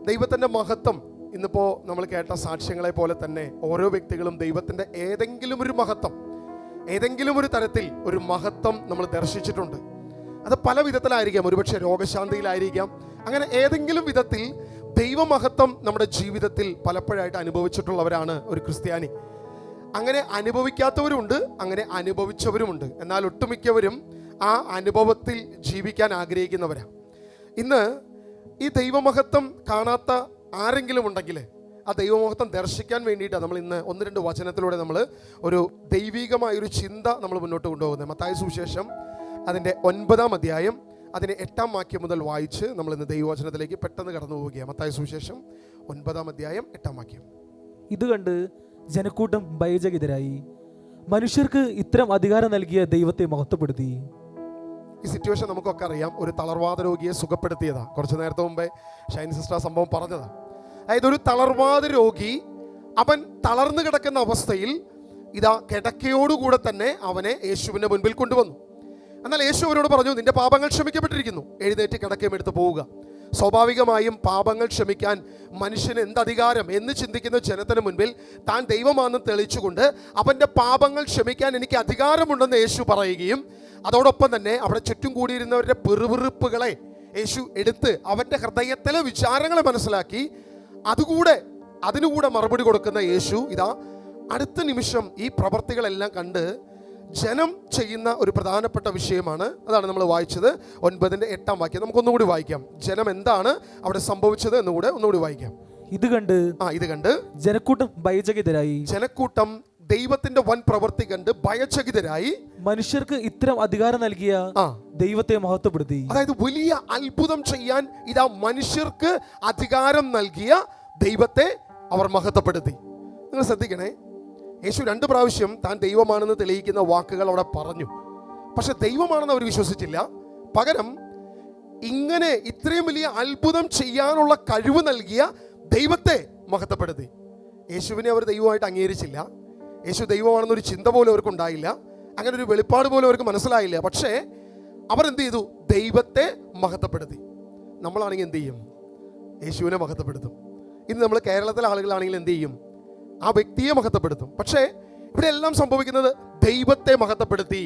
ദൈവത്തിൻ്റെ മഹത്വം ഇന്നിപ്പോൾ നമ്മൾ കേട്ട സാക്ഷ്യങ്ങളെ പോലെ തന്നെ ഓരോ വ്യക്തികളും ദൈവത്തിൻ്റെ ഏതെങ്കിലും ഒരു മഹത്വം, ഏതെങ്കിലും ഒരു തരത്തിൽ ഒരു മഹത്വം നമ്മൾ ദർശിച്ചിട്ടുണ്ട്. അത് പല വിധത്തിലായിരിക്കാം. ഒരുപക്ഷെ രോഗശാന്തിയിലായിരിക്കാം. അങ്ങനെ ഏതെങ്കിലും വിധത്തിൽ ദൈവമഹത്വം നമ്മുടെ ജീവിതത്തിൽ പലപ്പോഴായിട്ട് അനുഭവിച്ചിട്ടുള്ളവരാണ് ഒരു ക്രിസ്ത്യാനി. അങ്ങനെ അനുഭവിക്കാത്തവരുമുണ്ട്, അങ്ങനെ അനുഭവിച്ചവരുമുണ്ട്. എന്നാൽ ഒട്ടുമിക്കവരും ആ അനുഭവത്തിൽ ജീവിക്കാൻ ആഗ്രഹിക്കുന്നവരാണ്. ഇന്ന് ഈ ദൈവമഹത്വം കാണാത്ത ആരെങ്കിലും ഉണ്ടെങ്കിൽ ആ ദൈവമഹത്വം ദർശിക്കാൻ വേണ്ടിയിട്ടാണ് നമ്മൾ ഇന്ന് 1-2 വചനത്തിലൂടെ നമ്മൾ ഒരു ദൈവികമായൊരു ചിന്ത നമ്മൾ മുന്നോട്ട് കൊണ്ടുപോകുന്നത്. മത്തായി സുവിശേഷം അതിൻ്റെ 9-ാം അധ്യായം അതിന് 8-ാം വാക്യം മുതൽ വായിച്ച് നമ്മൾ ഇന്ന് ദൈവവചനത്തിലേക്ക് പെട്ടെന്ന് കടന്നു പോവുകയാണ്. മത്തായി സുവിശേഷം 9-ാം അധ്യായം 8-ാം വാക്യം. ഇത് കണ്ട് ജനക്കൂട്ടം ഭയചകിതരായി, മനുഷ്യർക്ക് ഇത്തരം അധികാരം നൽകിയ ദൈവത്തെ മഹത്വപ്പെടുത്തി. ഈ സിറ്റുവേഷൻ നമുക്കൊക്കെ അറിയാം. ഒരു തളർവാദ രോഗിയെ സുഖപ്പെടുത്തിയതാ. കുറച്ച് നേരത്തെ മുമ്പേ ഷൈൻ സിസ്റ്റർ സംഭവം പറഞ്ഞതാ. അതായത് ഒരു തളർവാദ രോഗി, അവൻ തളർന്നു കിടക്കുന്ന അവസ്ഥയിൽ ഇതാ കിടക്കയോടുകൂടെ തന്നെ അവനെ യേശുവിൻ്റെ മുൻപിൽ കൊണ്ടുവന്നു. എന്നാൽ യേശു അവരോട് പറഞ്ഞു, നിന്റെ പാപങ്ങൾ ക്ഷമിക്കപ്പെട്ടിരിക്കുന്നു, എഴുന്നേറ്റ് കിടക്കയും എടുത്ത് പോവുക. സ്വാഭാവികമായും പാപങ്ങൾ ക്ഷമിക്കാൻ മനുഷ്യന് എന്തധികാരം എന്ന് ചിന്തിക്കുന്ന ജനത്തിന് മുൻപിൽ താൻ ദൈവമാണെന്ന് തെളിയിച്ചുകൊണ്ട് അവൻ്റെ പാപങ്ങൾ ക്ഷമിക്കാൻ എനിക്ക് അധികാരമുണ്ടെന്ന് യേശു പറയുകയും അതോടൊപ്പം തന്നെ അവിടെ ചുറ്റും കൂടിയിരുന്നവരുടെ പിറുപിറുപ്പുകളെ യേശു എടുത്ത് അവൻ്റെ ഹൃദയത്തിലെ വിചാരങ്ങളെ മനസ്സിലാക്കി അതിനുകൂടെ മറുപടി കൊടുക്കുന്ന യേശു ഇതാ അടുത്ത നിമിഷം ഈ പ്രവർത്തികളെല്ലാം കണ്ട് ജനം ചെയ്യുന്ന ഒരു പ്രധാനപ്പെട്ട വിഷയമാണ്. അതാണ് നമ്മൾ വായിച്ചത് 9-ന്റെ 8-ാം വാക്യം. നമുക്കൊന്നുകൂടി വായിക്കാം. ജനം എന്താണ് അവിടെ സംഭവിച്ചത് ഒന്നുകൂടി വായിക്കാം. ഇത് കണ്ട് ജനക്കൂട്ടം ഭയചകിതരായി, ജനക്കൂട്ടം ദൈവത്തിന്റെ വൻ പ്രവൃത്തി കണ്ട് ഭയചകിതരായി, മനുഷ്യർക്ക് ഇത്തരം അധികാരം നൽകിയ ദൈവത്തെ മഹത്വപ്പെടുത്തി. അതായത് വലിയ അത്ഭുതം ചെയ്യാൻ ഇതാ മനുഷ്യർക്ക് അധികാരം നൽകിയ ദൈവത്തെ അവർ മഹത്വപ്പെടുത്തി. നിങ്ങൾ ശ്രദ്ധിക്കണേ, യേശു 2 പ്രാവശ്യം താൻ ദൈവമാണെന്ന് തെളിയിക്കുന്ന വാക്കുകൾ അവിടെ പറഞ്ഞു. പക്ഷെ ദൈവമാണെന്ന് അവർ വിശ്വസിച്ചില്ല. പകരം ഇങ്ങനെ ഇത്രയും വലിയ അത്ഭുതം ചെയ്യാനുള്ള കഴിവ് നൽകിയ ദൈവത്തെ മഹത്വപ്പെടുത്തി. യേശുവിനെ അവർ ദൈവമായിട്ട് അംഗീകരിച്ചില്ല. യേശു ദൈവമാണെന്നൊരു ചിന്ത പോലും അവർക്കുണ്ടായില്ല. അങ്ങനെ ഒരു വെളിപ്പാട് പോലും അവർക്ക് മനസ്സിലായില്ല. പക്ഷേ അവരെന്ത് ചെയ്തു? ദൈവത്തെ മഹത്വപ്പെടുത്തി. നമ്മളാണെങ്കിൽ എന്ത് ചെയ്യും? യേശുവിനെ മഹത്വപ്പെടുത്തും. ഇന്ന് നമ്മൾ കേരളത്തിലെ ആളുകളാണെങ്കിൽ എന്ത് ചെയ്യും? ആ വ്യക്തിയെ മഹത്വപ്പെടുത്തും. പക്ഷേ ഇവിടെ എല്ലാം സംഭവിക്കുന്നത് ദൈവത്തെ മഹത്വപ്പെടുത്തി.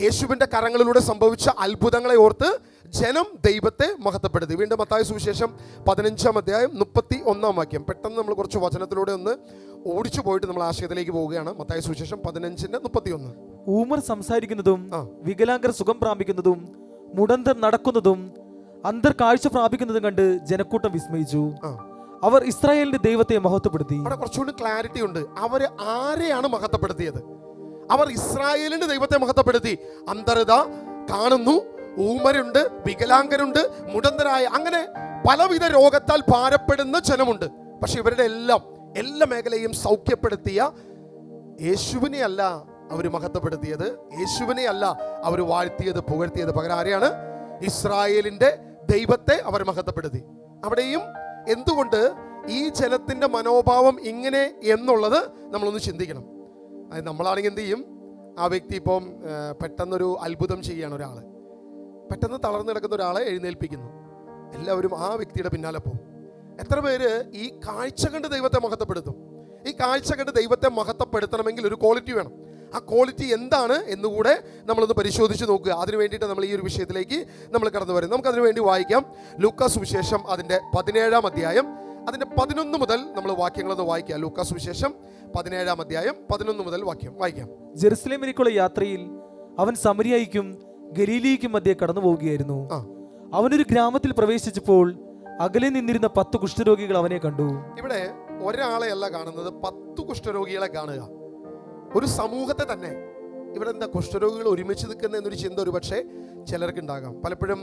യേശുവിൻ്റെ കരങ്ങളിലൂടെ സംഭവിച്ച അത്ഭുതങ്ങളെ ഓർത്ത് ജനം ദൈവത്തെ മഹത്വപ്പെടുത്തി. വീണ്ടും മത്തായി സുവിശേഷം 15-ാം അധ്യായം 31-ാം വാക്യം. പെട്ടെന്ന് നമ്മൾ കുറച്ച് വചനത്തിലൂടെ ഒന്ന് ഓടിച്ചു പോയിട്ട് നമ്മൾ ആശയത്തിലേക്ക് പോവുകയാണ്. മത്തായി സുവിശേഷം 15-31. ഊമർ സംസാരിക്കുന്നതും വികലാംഗർ സുഖം പ്രാപിക്കുന്നതും മുടന്തർ നടക്കുന്നതും അന്തർ കാഴ്ച പ്രാപിക്കുന്നതും കണ്ട് ജനക്കൂട്ടം വിസ്മയിച്ചു. അവർ ഇസ്രായേലിന്റെ ദൈവത്തെ മഹത്വപ്പെടുത്തി. അവിടെ കുറച്ചുകൂടി ക്ലാരിറ്റി ഉണ്ട്. അവർ ആരെയാണ് മഹത്വപ്പെടുത്തിയത്? അവർ ഇസ്രായേലിന്റെ ദൈവത്തെ മഹത്വപ്പെടുത്തി. അന്തരത കാണുന്നു, ഊമരുണ്ട്, വികലാംഗരുണ്ട്, മുടന്തരായ, അങ്ങനെ പലവിധ രോഗത്താൽ ഭാരപ്പെടുന്ന ജനമുണ്ട്. പക്ഷെ ഇവരുടെ എല്ലാ മേഖലയും സൗഖ്യപ്പെടുത്തിയ യേശുവിനെ അല്ല അവർ മഹത്വപ്പെടുത്തിയത്. യേശുവിനെ അല്ല അവർ വാഴ്ത്തിയത്, പുകഴ്ത്തിയത്. പകരം ആരെയാണ്? ഇസ്രായേലിന്റെ ദൈവത്തെ അവർ മഹത്വപ്പെടുത്തി. അവിടെയും എന്തുകൊണ്ട് ഈ ജനത്തിന്റെ മനോഭാവം ഇങ്ങനെ എന്നുള്ളത് നമ്മളൊന്ന് ചിന്തിക്കണം. അതായത് നമ്മളാണെങ്കിൽ എന്ത് ചെയ്യും? ആ വ്യക്തി ഇപ്പം പെട്ടെന്നൊരു അത്ഭുതം ചെയ്യുകയാണ്. ഒരാൾ പെട്ടെന്ന് തളർന്നു കിടക്കുന്ന ഒരാളെ എഴുന്നേൽപ്പിക്കുന്നു. എല്ലാവരും ആ വ്യക്തിയുടെ പിന്നാലെ പോകും. എത്ര പേര് ഈ കാഴ്ച കണ്ട് ദൈവത്തെ മഹത്വപ്പെടുത്തും? ഈ കാഴ്ച കണ്ട് ദൈവത്തെ മഹത്വപ്പെടുത്തണമെങ്കിൽ ഒരു ക്വാളിറ്റി വേണം. ആ ക്വാളിറ്റി എന്താണ് എന്നുകൂടെ നമ്മളൊന്ന് പരിശോധിച്ച് നോക്കുക. അതിനു വേണ്ടിയിട്ട് നമ്മൾ ഈ ഒരു വിഷയത്തിലേക്ക് നമ്മൾ കടന്നു വരും. നമുക്കതിനു വേണ്ടി വായിക്കാം ലൂക്കാ സുവിശേഷം അതിൻ്റെ 17-ാം അധ്യായം അതിൻ്റെ 11 മുതൽ നമ്മൾ വാക്യങ്ങളൊന്ന് വായിക്കാം. ലൂക്കാ സുവിശേഷം 17-ാം അധ്യായം 11 മുതൽ വാക്യം വായിക്കാം. ജെറുസലേമിലേക്കുള്ള യാത്രയിൽ അവൻ സമരിയയ്ക്കും ഗലീലിയയ്ക്കും മധ്യേ കടന്നു പോവുകയായിരുന്നു. അവനൊരു ഗ്രാമത്തിൽ പ്രവേശിച്ചപ്പോൾ അകലെ നിന്നിരുന്ന 10 കുഷ്ഠരോഗികൾ അവനെ കണ്ടു. ഇവിടെ ഒരാളെ അല്ല കാണുന്നത്, 10 കുഷ്ഠരോഗികളെ കാണുക. ഒരു സമൂഹത്തെ തന്നെ. ഇവിടെ എന്താ കുഷ്ഠരോഗികൾ ഒരുമിച്ച് നിൽക്കുന്ന എന്നൊരു ചിന്ത ഒരു പക്ഷേ ചിലർക്ക് ഉണ്ടാകാം. പലപ്പോഴും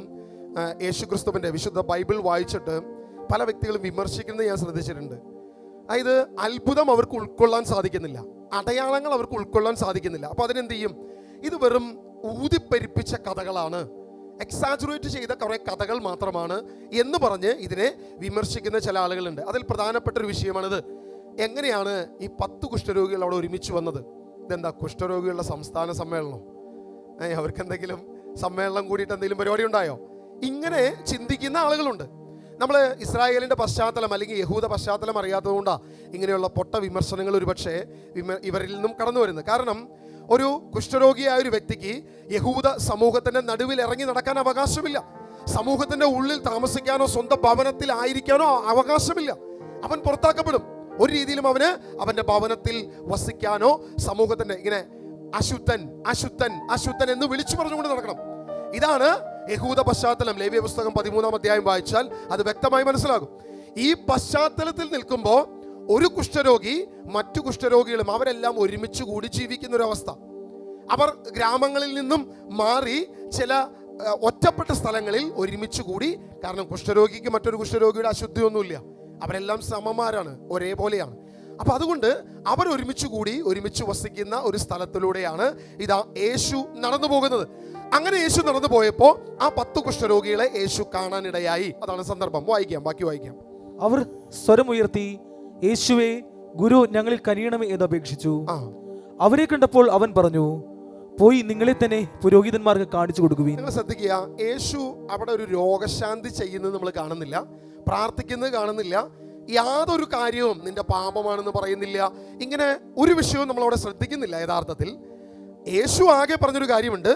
യേശുക്രിസ്തുവിൻ്റെ വിശുദ്ധ ബൈബിൾ വായിച്ചിട്ട് പല വ്യക്തികളും വിമർശിക്കുന്നത് ഞാൻ ശ്രദ്ധിച്ചിട്ടുണ്ട്. അതായത് അത്ഭുതം അവർക്ക് ഉൾക്കൊള്ളാൻ സാധിക്കുന്നില്ല, അടയാളങ്ങൾ അവർക്ക് ഉൾക്കൊള്ളാൻ സാധിക്കുന്നില്ല. അപ്പോൾ അതിനെന്ത് ചെയ്യും? ഇത് വെറും ഊതിപ്പെരിപ്പിച്ച കഥകളാണ്, എക്സാജുറേറ്റ് ചെയ്ത കുറേ കഥകൾ മാത്രമാണ് എന്ന് പറഞ്ഞ് ഇതിനെ വിമർശിക്കുന്ന ചില ആളുകളുണ്ട്. അതിൽ പ്രധാനപ്പെട്ട ഒരു വിഷയമാണിത്. എങ്ങനെയാണ് ഈ 10 കുഷ്ഠരോഗികൾ അവിടെ ഒരുമിച്ച് വന്നത്? ഇതെന്താ കുഷ്ഠരോഗികളുടെ സംസ്ഥാന സമ്മേളനമോ? അവർക്ക് എന്തെങ്കിലും സമ്മേളനം കൂടിയിട്ട് എന്തെങ്കിലും പരിപാടി ഉണ്ടായോ? ഇങ്ങനെ ചിന്തിക്കുന്ന ആളുകളുണ്ട്. നമ്മൾ ഇസ്രായേലിൻ്റെ പശ്ചാത്തലം അല്ലെങ്കിൽ യഹൂദ പശ്ചാത്തലം അറിയാത്തതുകൊണ്ടാണ് ഇങ്ങനെയുള്ള പൊട്ട വിമർശനങ്ങൾ ഒരുപക്ഷെ ഇവരിൽ നിന്നും കടന്നു വരുന്നത്. കാരണം ഒരു കുഷ്ഠരോഗിയായ ഒരു വ്യക്തിക്ക് യഹൂദ സമൂഹത്തിൻ്റെ നടുവിൽ ഇറങ്ങി നടക്കാൻ അവകാശമില്ല. സമൂഹത്തിൻ്റെ ഉള്ളിൽ താമസിക്കാനോ സ്വന്തം ഭവനത്തിലായിരിക്കാനോ അവകാശമില്ല. അവൻ പുറത്താക്കപ്പെടും. ഒരു രീതിയിലും അവന് അവൻ്റെ ഭവനത്തിൽ വസിക്കാനോ സമൂഹത്തിൻ്റെ ഇങ്ങനെ അശുദ്ധൻ അശുദ്ധൻ അശുദ്ധൻ എന്ന് വിളിച്ചു പറഞ്ഞുകൊണ്ട് നടക്കണം. ഇതാണ് യഹൂദ പശ്ചാത്തലം. ലേവ്യ പുസ്തകം 13-ാം അധ്യായം വായിച്ചാൽ അത് വ്യക്തമായി മനസ്സിലാകും. ഈ പശ്ചാത്തലത്തിൽ നിൽക്കുമ്പോൾ ഒരു കുഷ്ഠരോഗി മറ്റു കുഷ്ഠരോഗികളും അവരെല്ലാം ഒരുമിച്ച് കൂടി ജീവിക്കുന്ന ഒരു അവസ്ഥ. അവർ ഗ്രാമങ്ങളിൽ നിന്നും മാറി ചില ഒറ്റപ്പെട്ട സ്ഥലങ്ങളിൽ ഒരുമിച്ച് കൂടി. കാരണം കുഷ്ഠരോഗിക്ക് മറ്റൊരു കുഷ്ഠരോഗിയുടെ അശുദ്ധിയൊന്നുമില്ല, അവരെല്ലാം സമന്മാരാണ്, ഒരേപോലെയാണ്. അപ്പൊ അതുകൊണ്ട് അവർ ഒരുമിച്ച് കൂടി ഒരുമിച്ച് വസിക്കുന്ന ഒരു സ്ഥലത്തിലൂടെയാണ് ഇതാ യേശു നടന്നു പോകുന്നത്. അങ്ങനെ യേശു നടന്നു പോയപ്പോൾ ആ 10 കുഷ്ഠരോഗികളെ യേശു കാണാനിടയായി. അതാണ് സന്ദർഭം. വായിക്കാം, ബാക്കി വായിക്കാം. അവർ സ്വരമുയർത്തി, യേശുവേ, ഗുരു, ഞങ്ങളിൽ കനിയണമേ എന്ന് അപേക്ഷിച്ചു. അവരെ കണ്ടപ്പോൾ അവൻ പറഞ്ഞു, പോയി നിങ്ങളെ തന്നെ പുരോഹിതന്മാർക്ക് കാണിച്ചു കൊടുക്കുവിൻ. നിങ്ങൾ ശ്രദ്ധിക്കുക, യേശു അവിടെ ഒരു രോഗശാന്തി ചെയ്യുന്നത് നമ്മൾ കാണുന്നില്ല, പ്രാർത്ഥിക്കുന്നത് കാണുന്നില്ല, യാതൊരു കാര്യവും നിന്റെ പാപമാണെന്ന് പറയുന്നില്ല. ഇങ്ങനെ ഒരു വിഷയവും നമ്മളവിടെ ശ്രദ്ധിക്കുന്നില്ല. യഥാർത്ഥത്തിൽ യേശു ആകെ പറഞ്ഞൊരു കാര്യമുണ്ട്.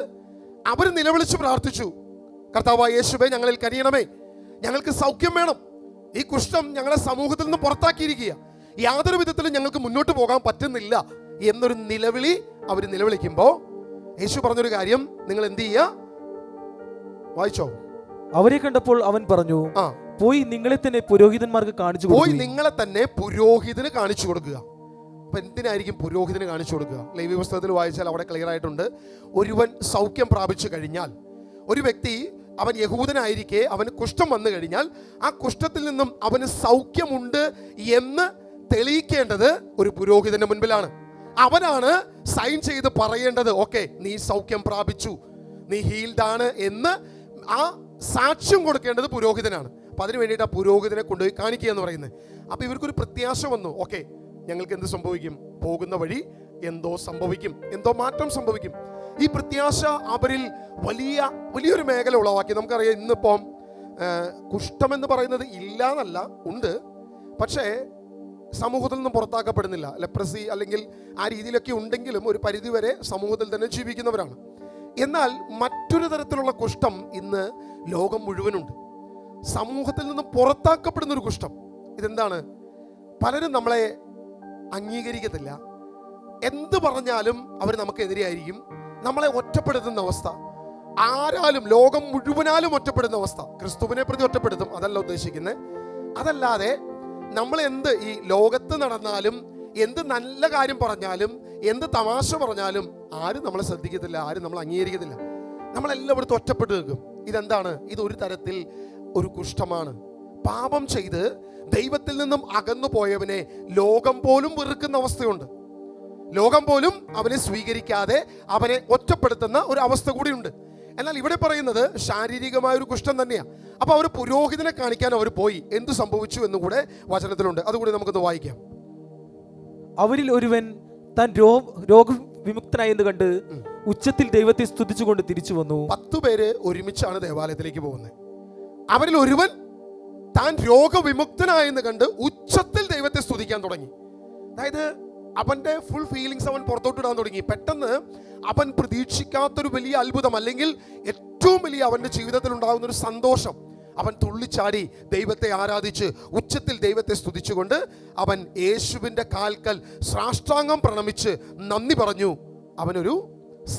അവർ നിലവിളിച്ച് പ്രാർത്ഥിച്ചു, കർത്താവായ യേശുവേ, ഞങ്ങളിൽ കനിയണമേ, ഞങ്ങൾക്ക് സൗഖ്യം വേണം, ഈ കുഷ്ഠം ഞങ്ങളെ സമൂഹത്തിൽ നിന്ന് പുറത്താക്കിയിരിക്കുക, യാതൊരു വിധത്തിലും ഞങ്ങൾക്ക് മുന്നോട്ട് പോകാൻ പറ്റുന്നില്ല എന്നൊരു നിലവിളി അവർ നിലവിളിക്കുമ്പോൾ യേശു പറഞ്ഞൊരു കാര്യം, നിങ്ങൾ എന്ത് ചെയ്യുക? വായിച്ചോ. അവരെ കണ്ടപ്പോൾ അവൻ പറഞ്ഞു, പോയി നിങ്ങളെ തന്നെ പുരോഹിതന്മാർക്ക് കാണിച്ചു കൊടുക്കുക. പോയി നിങ്ങളെ തന്നെ പുരോഹിതന് കാണിച്ചു കൊടുക്കുക. അപ്പൊ എന്തിനായിരിക്കും പുരോഹിതന് കാണിച്ചു കൊടുക്കുക? ലേവ്യ പുസ്തകത്തിൽ വായിച്ചാൽ അവിടെ ക്ലിയർ ആയിട്ടുണ്ട്. ഒരുവൻ സൗഖ്യം പ്രാപിച്ചു കഴിഞ്ഞാൽ, ഒരു വ്യക്തി അവൻ യഹൂദനായിരിക്കെ അവന് കുഷ്ഠം വന്നു കഴിഞ്ഞാൽ ആ കുഷ്ഠത്തിൽ നിന്നും അവന് സൗഖ്യമുണ്ട് എന്ന് തെളിയിക്കേണ്ടത് ഒരു പുരോഹിതന്റെ മുൻപിലാണ്. അവനാണ് സൈൻ ചെയ്ത് പറയേണ്ടത്, ഓക്കെ, നീ സൗഖ്യം പ്രാപിച്ചു, നീ ഹീൽഡ് ആണ് എന്ന് ആ സാക്ഷ്യം കൊടുക്കേണ്ടത് പുരോഹിതനാണ്. അപ്പൊ അതിന് വേണ്ടിയിട്ട് ആ പുരോഹിതനെ കൊണ്ടുപോയി കാണിക്കുക എന്ന് പറയുന്നത്. അപ്പൊ ഇവർക്കൊരു പ്രത്യാശ വന്നു, ഓക്കെ, ഞങ്ങൾക്ക് എന്ത് സംഭവിക്കും? പോകുന്ന വഴി എന്തോ സംഭവിക്കും, എന്തോ മാറ്റം സംഭവിക്കും. ഈ പ്രത്യാശ അവരിൽ വലിയൊരു മേഖല ഉളവാക്കി. നമുക്കറിയാം, ഇന്നിപ്പം കുഷ്ഠം എന്ന് പറയുന്നത് ഇല്ല എന്നല്ല, ഉണ്ട്, പക്ഷേ സമൂഹത്തിൽ നിന്നും പുറത്താക്കപ്പെടുന്നില്ല. ലെപ്രസി അല്ലെങ്കിൽ ആ രീതിയിലൊക്കെ ഉണ്ടെങ്കിലും ഒരു പരിധിവരെ സമൂഹത്തിൽ തന്നെ ജീവിക്കുന്നവരാണ്. എന്നാൽ മറ്റൊരു തരത്തിലുള്ള കുഷ്ഠം ഇന്ന് ലോകം മുഴുവനുണ്ട്. സമൂഹത്തിൽ നിന്നും പുറത്താക്കപ്പെടുന്ന ഒരു കുഷ്ഠം. ഇതെന്താണ്? പലരും നമ്മളെ അംഗീകരിക്കത്തില്ല, എന്ത് പറഞ്ഞാലും അവർ നമുക്കെതിരെയായിരിക്കും, നമ്മളെ ഒറ്റപ്പെടുത്തുന്ന അവസ്ഥ. ആരാലും, ലോകം മുഴുവനാലും ഒറ്റപ്പെടുന്ന അവസ്ഥ. ക്രിസ്തുവിനെ പ്രതി ഒറ്റപ്പെടുത്തും, അതല്ല ഉദ്ദേശിക്കുന്നത്. അതല്ലാതെ നമ്മൾ എന്ത് ഈ ലോകത്ത് നടന്നാലും, എന്ത് നല്ല കാര്യം പറഞ്ഞാലും, എന്ത് തമാശ പറഞ്ഞാലും ആരും നമ്മളെ ശ്രദ്ധിക്കത്തില്ല, ആരും നമ്മളെ അംഗീകരിക്കത്തില്ല. നമ്മളെല്ലായിടത്തും ഒറ്റപ്പെട്ടു നിൽക്കും. ഇതെന്താണ്? ഇതൊരു തരത്തിൽ ഒരു കുഷ്ഠമാണ്. പാപം ചെയ്ത് ദൈവത്തിൽ നിന്നും അകന്നു പോയവനെ ലോകം പോലും വെറുക്കുന്ന അവസ്ഥയുണ്ട്. ലോകം പോലും അവനെ സ്വീകരിക്കാതെ അവനെ ഒറ്റപ്പെടുത്തുന്ന ഒരു അവസ്ഥ കൂടിയുണ്ട്. എന്നാൽ ഇവിടെ പറയുന്നത് ശാരീരികമായ ഒരു കുഷ്ഠം തന്നെയാണ്. അപ്പൊ അവർ പുരോഹിതനെ കാണിക്കാൻ അവർ പോയി. എന്തു സംഭവിച്ചു എന്നുകൂടെ വചനത്തിലുണ്ട്, അതുകൂടി നമുക്കൊന്ന് വായിക്കാം. അവരിൽ ഒരുവൻ താൻ രോഗവിമുക്തനായി എന്ന് കണ്ട് ഉച്ചത്തിൽ ദൈവത്തെ സ്തുതിച്ചുകൊണ്ട് തിരിച്ചു വന്നു. 10 പേര് ഒരുമിച്ചാണ് ദേവാലയത്തിലേക്ക് പോകുന്നത്. അവരിൽ ഒരുവൻ താൻ രോഗവിമുക്തനായെന്ന് കണ്ട് ഉച്ചത്തിൽ ദൈവത്തെ സ്തുതിക്കാൻ തുടങ്ങി. അതായത് അവന്റെ ഫുൾ ഫീലിങ്സ് അവൻ പുറത്തോട്ടിടാൻ തുടങ്ങി. പെട്ടെന്ന് അവൻ പ്രതീക്ഷിക്കാത്തൊരു വലിയ അത്ഭുതം, അല്ലെങ്കിൽ ഏറ്റവും വലിയ അവന്റെ ജീവിതത്തിൽ ഉണ്ടാകുന്ന ഒരു സന്തോഷം. അവൻ തുള്ളിച്ചാടി ദൈവത്തെ ആരാധിച്ച് ഉച്ചത്തിൽ ദൈവത്തെ സ്തുതിച്ചുകൊണ്ട് അവൻ യേശുവിൻ്റെ കാൽക്കൽ സാഷ്ടാംഗം പ്രണമിച്ച് നന്ദി പറഞ്ഞു. അവനൊരു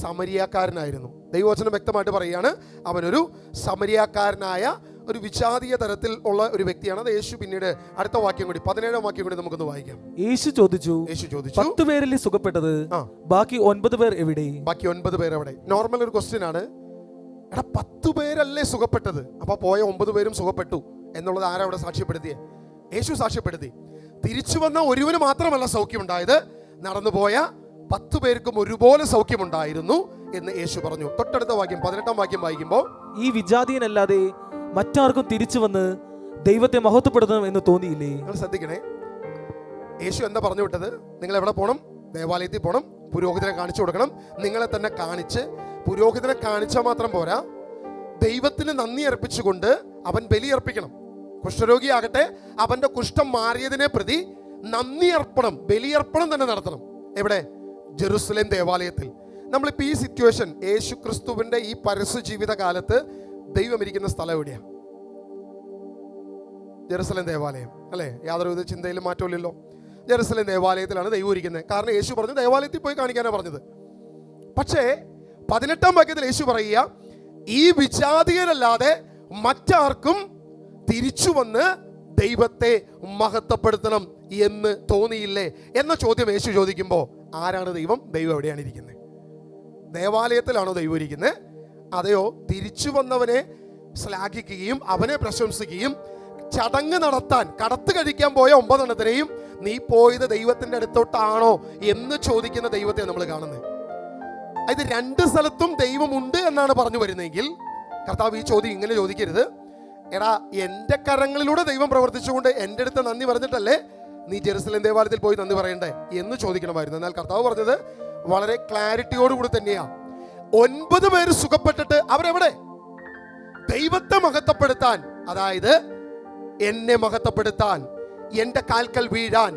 സമരിയാക്കാരനായിരുന്നു. ദൈവവചനം വ്യക്തമായിട്ട് പറയുകയാണ്, അവനൊരു സമരിയാക്കാരനായ ഒരു വിജാതീയ തരത്തിൽ ഉള്ള ഒരു വ്യക്തിയാണ്. അത് യേശു പിന്നീട് അടുത്ത വാക്യം കൂടി, 17-ാം വാക്യം കൂടി നമുക്കൊന്ന് വായിക്കാം. യേശു ചോദിച്ചു 10 പേരിൽ സുഖപ്പെട്ടത് ബാക്കി 9 പേർ എവിടെ? ബാക്കി 9 പേർ എവിടെ? നോർമൽ ഒരു ക്വസ്റ്റ്യൻ ആണ്. എടാ, 10 പേരല്ലേ സുഖപ്പെട്ടത്, അപ്പൊ പോയ 9 പേരും സുഖപ്പെട്ടു എന്നുള്ളത് ആരാ അവിടെ സാക്ഷ്യപ്പെടുത്തിയേ? യേശു സാക്ഷ്യപ്പെടുത്തി. തിരിച്ചു വന്ന ഒരുവന് മാത്രമല്ല സൗഖ്യമുണ്ടായത്, നടന്നുപോയ 10 പേർക്കും ഒരുപോലെ സൗഖ്യമുണ്ടായിരുന്നു എന്ന് യേശു പറഞ്ഞു. തൊട്ടടുത്ത വാക്യം 18-ാം വാക്യം വായിക്കുമ്പോൾ, ഈ വിജാതീയനല്ലാതെ മറ്റാർക്കും തിരിച്ചു വന്ന് ദൈവത്തെ മഹത്വപ്പെടുത്തണം എന്ന് തോന്നിയില്ലേ? നിങ്ങൾ ശ്രദ്ധിക്കണേ, യേശു എന്താ പറഞ്ഞു വിട്ടത്? നിങ്ങൾ എവിടെ പോകണം? ദേവാലയത്തിൽ പോകണം, പുരോഹിതനെ കാണിച്ചു കൊടുക്കണം. നിങ്ങളെ തന്നെ കാണിച്ച്, പുരോഹിതനെ കാണിച്ചാൽ മാത്രം പോരാ, ദൈവത്തിന് നന്ദി അർപ്പിച്ചുകൊണ്ട് അവൻ ബലിയർപ്പിക്കണം. കുഷ്ഠരോഗിയാകട്ടെ അവന്റെ കുഷ്ഠം മാറിയതിനെ പ്രതി നന്ദി അർപ്പണം, ബലിയർപ്പണം തന്നെ നടത്തണം. എവിടെ? ജെറുസലേം ദേവാലയത്തിൽ. നമ്മളിപ്പോൾ ഈ സിറ്റുവേഷൻ, യേശു ക്രിസ്തുവിന്റെ ഈ പരസ്യ ജീവിത കാലത്ത് ദൈവം ഇരിക്കുന്ന സ്ഥലം എവിടെയാണ്? ജെറുസലേം ദേവാലയം അല്ലേ? യാതൊരുവിധ ചിന്തയിലും മാറ്റമില്ലല്ലോ. ജെറുസലേം ദേവാലയത്തിലാണ് ദൈവം ഇരിക്കുന്നത്. കാരണം യേശു പറഞ്ഞു ദേവാലയത്തിൽ പോയി കാണിക്കാനാണ് പറഞ്ഞത്. പക്ഷേ 18-ാം വാക്യത്തിൽ യേശു പറയുക, ഈ വിജാതീയരല്ലാതെ മറ്റാർക്കും തിരിച്ചു വന്ന് ദൈവത്തെ മഹത്വപ്പെടുത്തണം എന്ന് തോന്നിയില്ലേ എന്ന ചോദ്യം യേശു ചോദിക്കുമ്പോൾ ആരാണ് ദൈവം? ദൈവം എവിടെയാണ് ഇരിക്കുന്നത്? ദേവാലയത്തിലാണോ ദൈവം ഇരിക്കുന്നത്? അതെയോ തിരിച്ചു വന്നവനെ ശ്ലാഘിക്കുകയും അവനെ പ്രശംസിക്കുകയും ചടങ്ങ് നടത്താൻ കടത്ത് കഴിക്കാൻ പോയ 9 എണ്ണത്തിനെയും നീ പോയത് ദൈവത്തിന്റെ അടുത്തോട്ടാണോ എന്ന് ചോദിക്കുന്ന ദൈവത്തെ നമ്മൾ കാണുന്നത്? ഇത് 2 സ്ഥലത്തും ദൈവമുണ്ട് എന്നാണ് പറഞ്ഞു വരുന്നതെങ്കിൽ കർത്താവ് ഈ ചോദ്യം ഇങ്ങനെ ചോദിക്കരുത്. എടാ, എൻ്റെ കരങ്ങളിലൂടെ ദൈവം പ്രവർത്തിച്ചുകൊണ്ട് എൻ്റെ അടുത്ത് നന്ദി പറഞ്ഞിട്ടല്ലേ നീ ജെറുസലേം ദേവാലയത്തിൽ പോയി നന്ദി പറയണ്ടേ എന്ന് ചോദിക്കണമായിരുന്നു. എന്നാൽ കർത്താവ് പറഞ്ഞത് വളരെ ക്ലാരിറ്റിയോടുകൂടി തന്നെയാ. 9 പേര് സുഖപ്പെട്ടിട്ട് അവരെവിടെ? ദൈവത്തെ മഹത്വപ്പെടുത്താൻ, അതായത് എന്നെ മഹത്വപ്പെടുത്താൻ, എൻ്റെ കാൽക്കൽ വീഴാൻ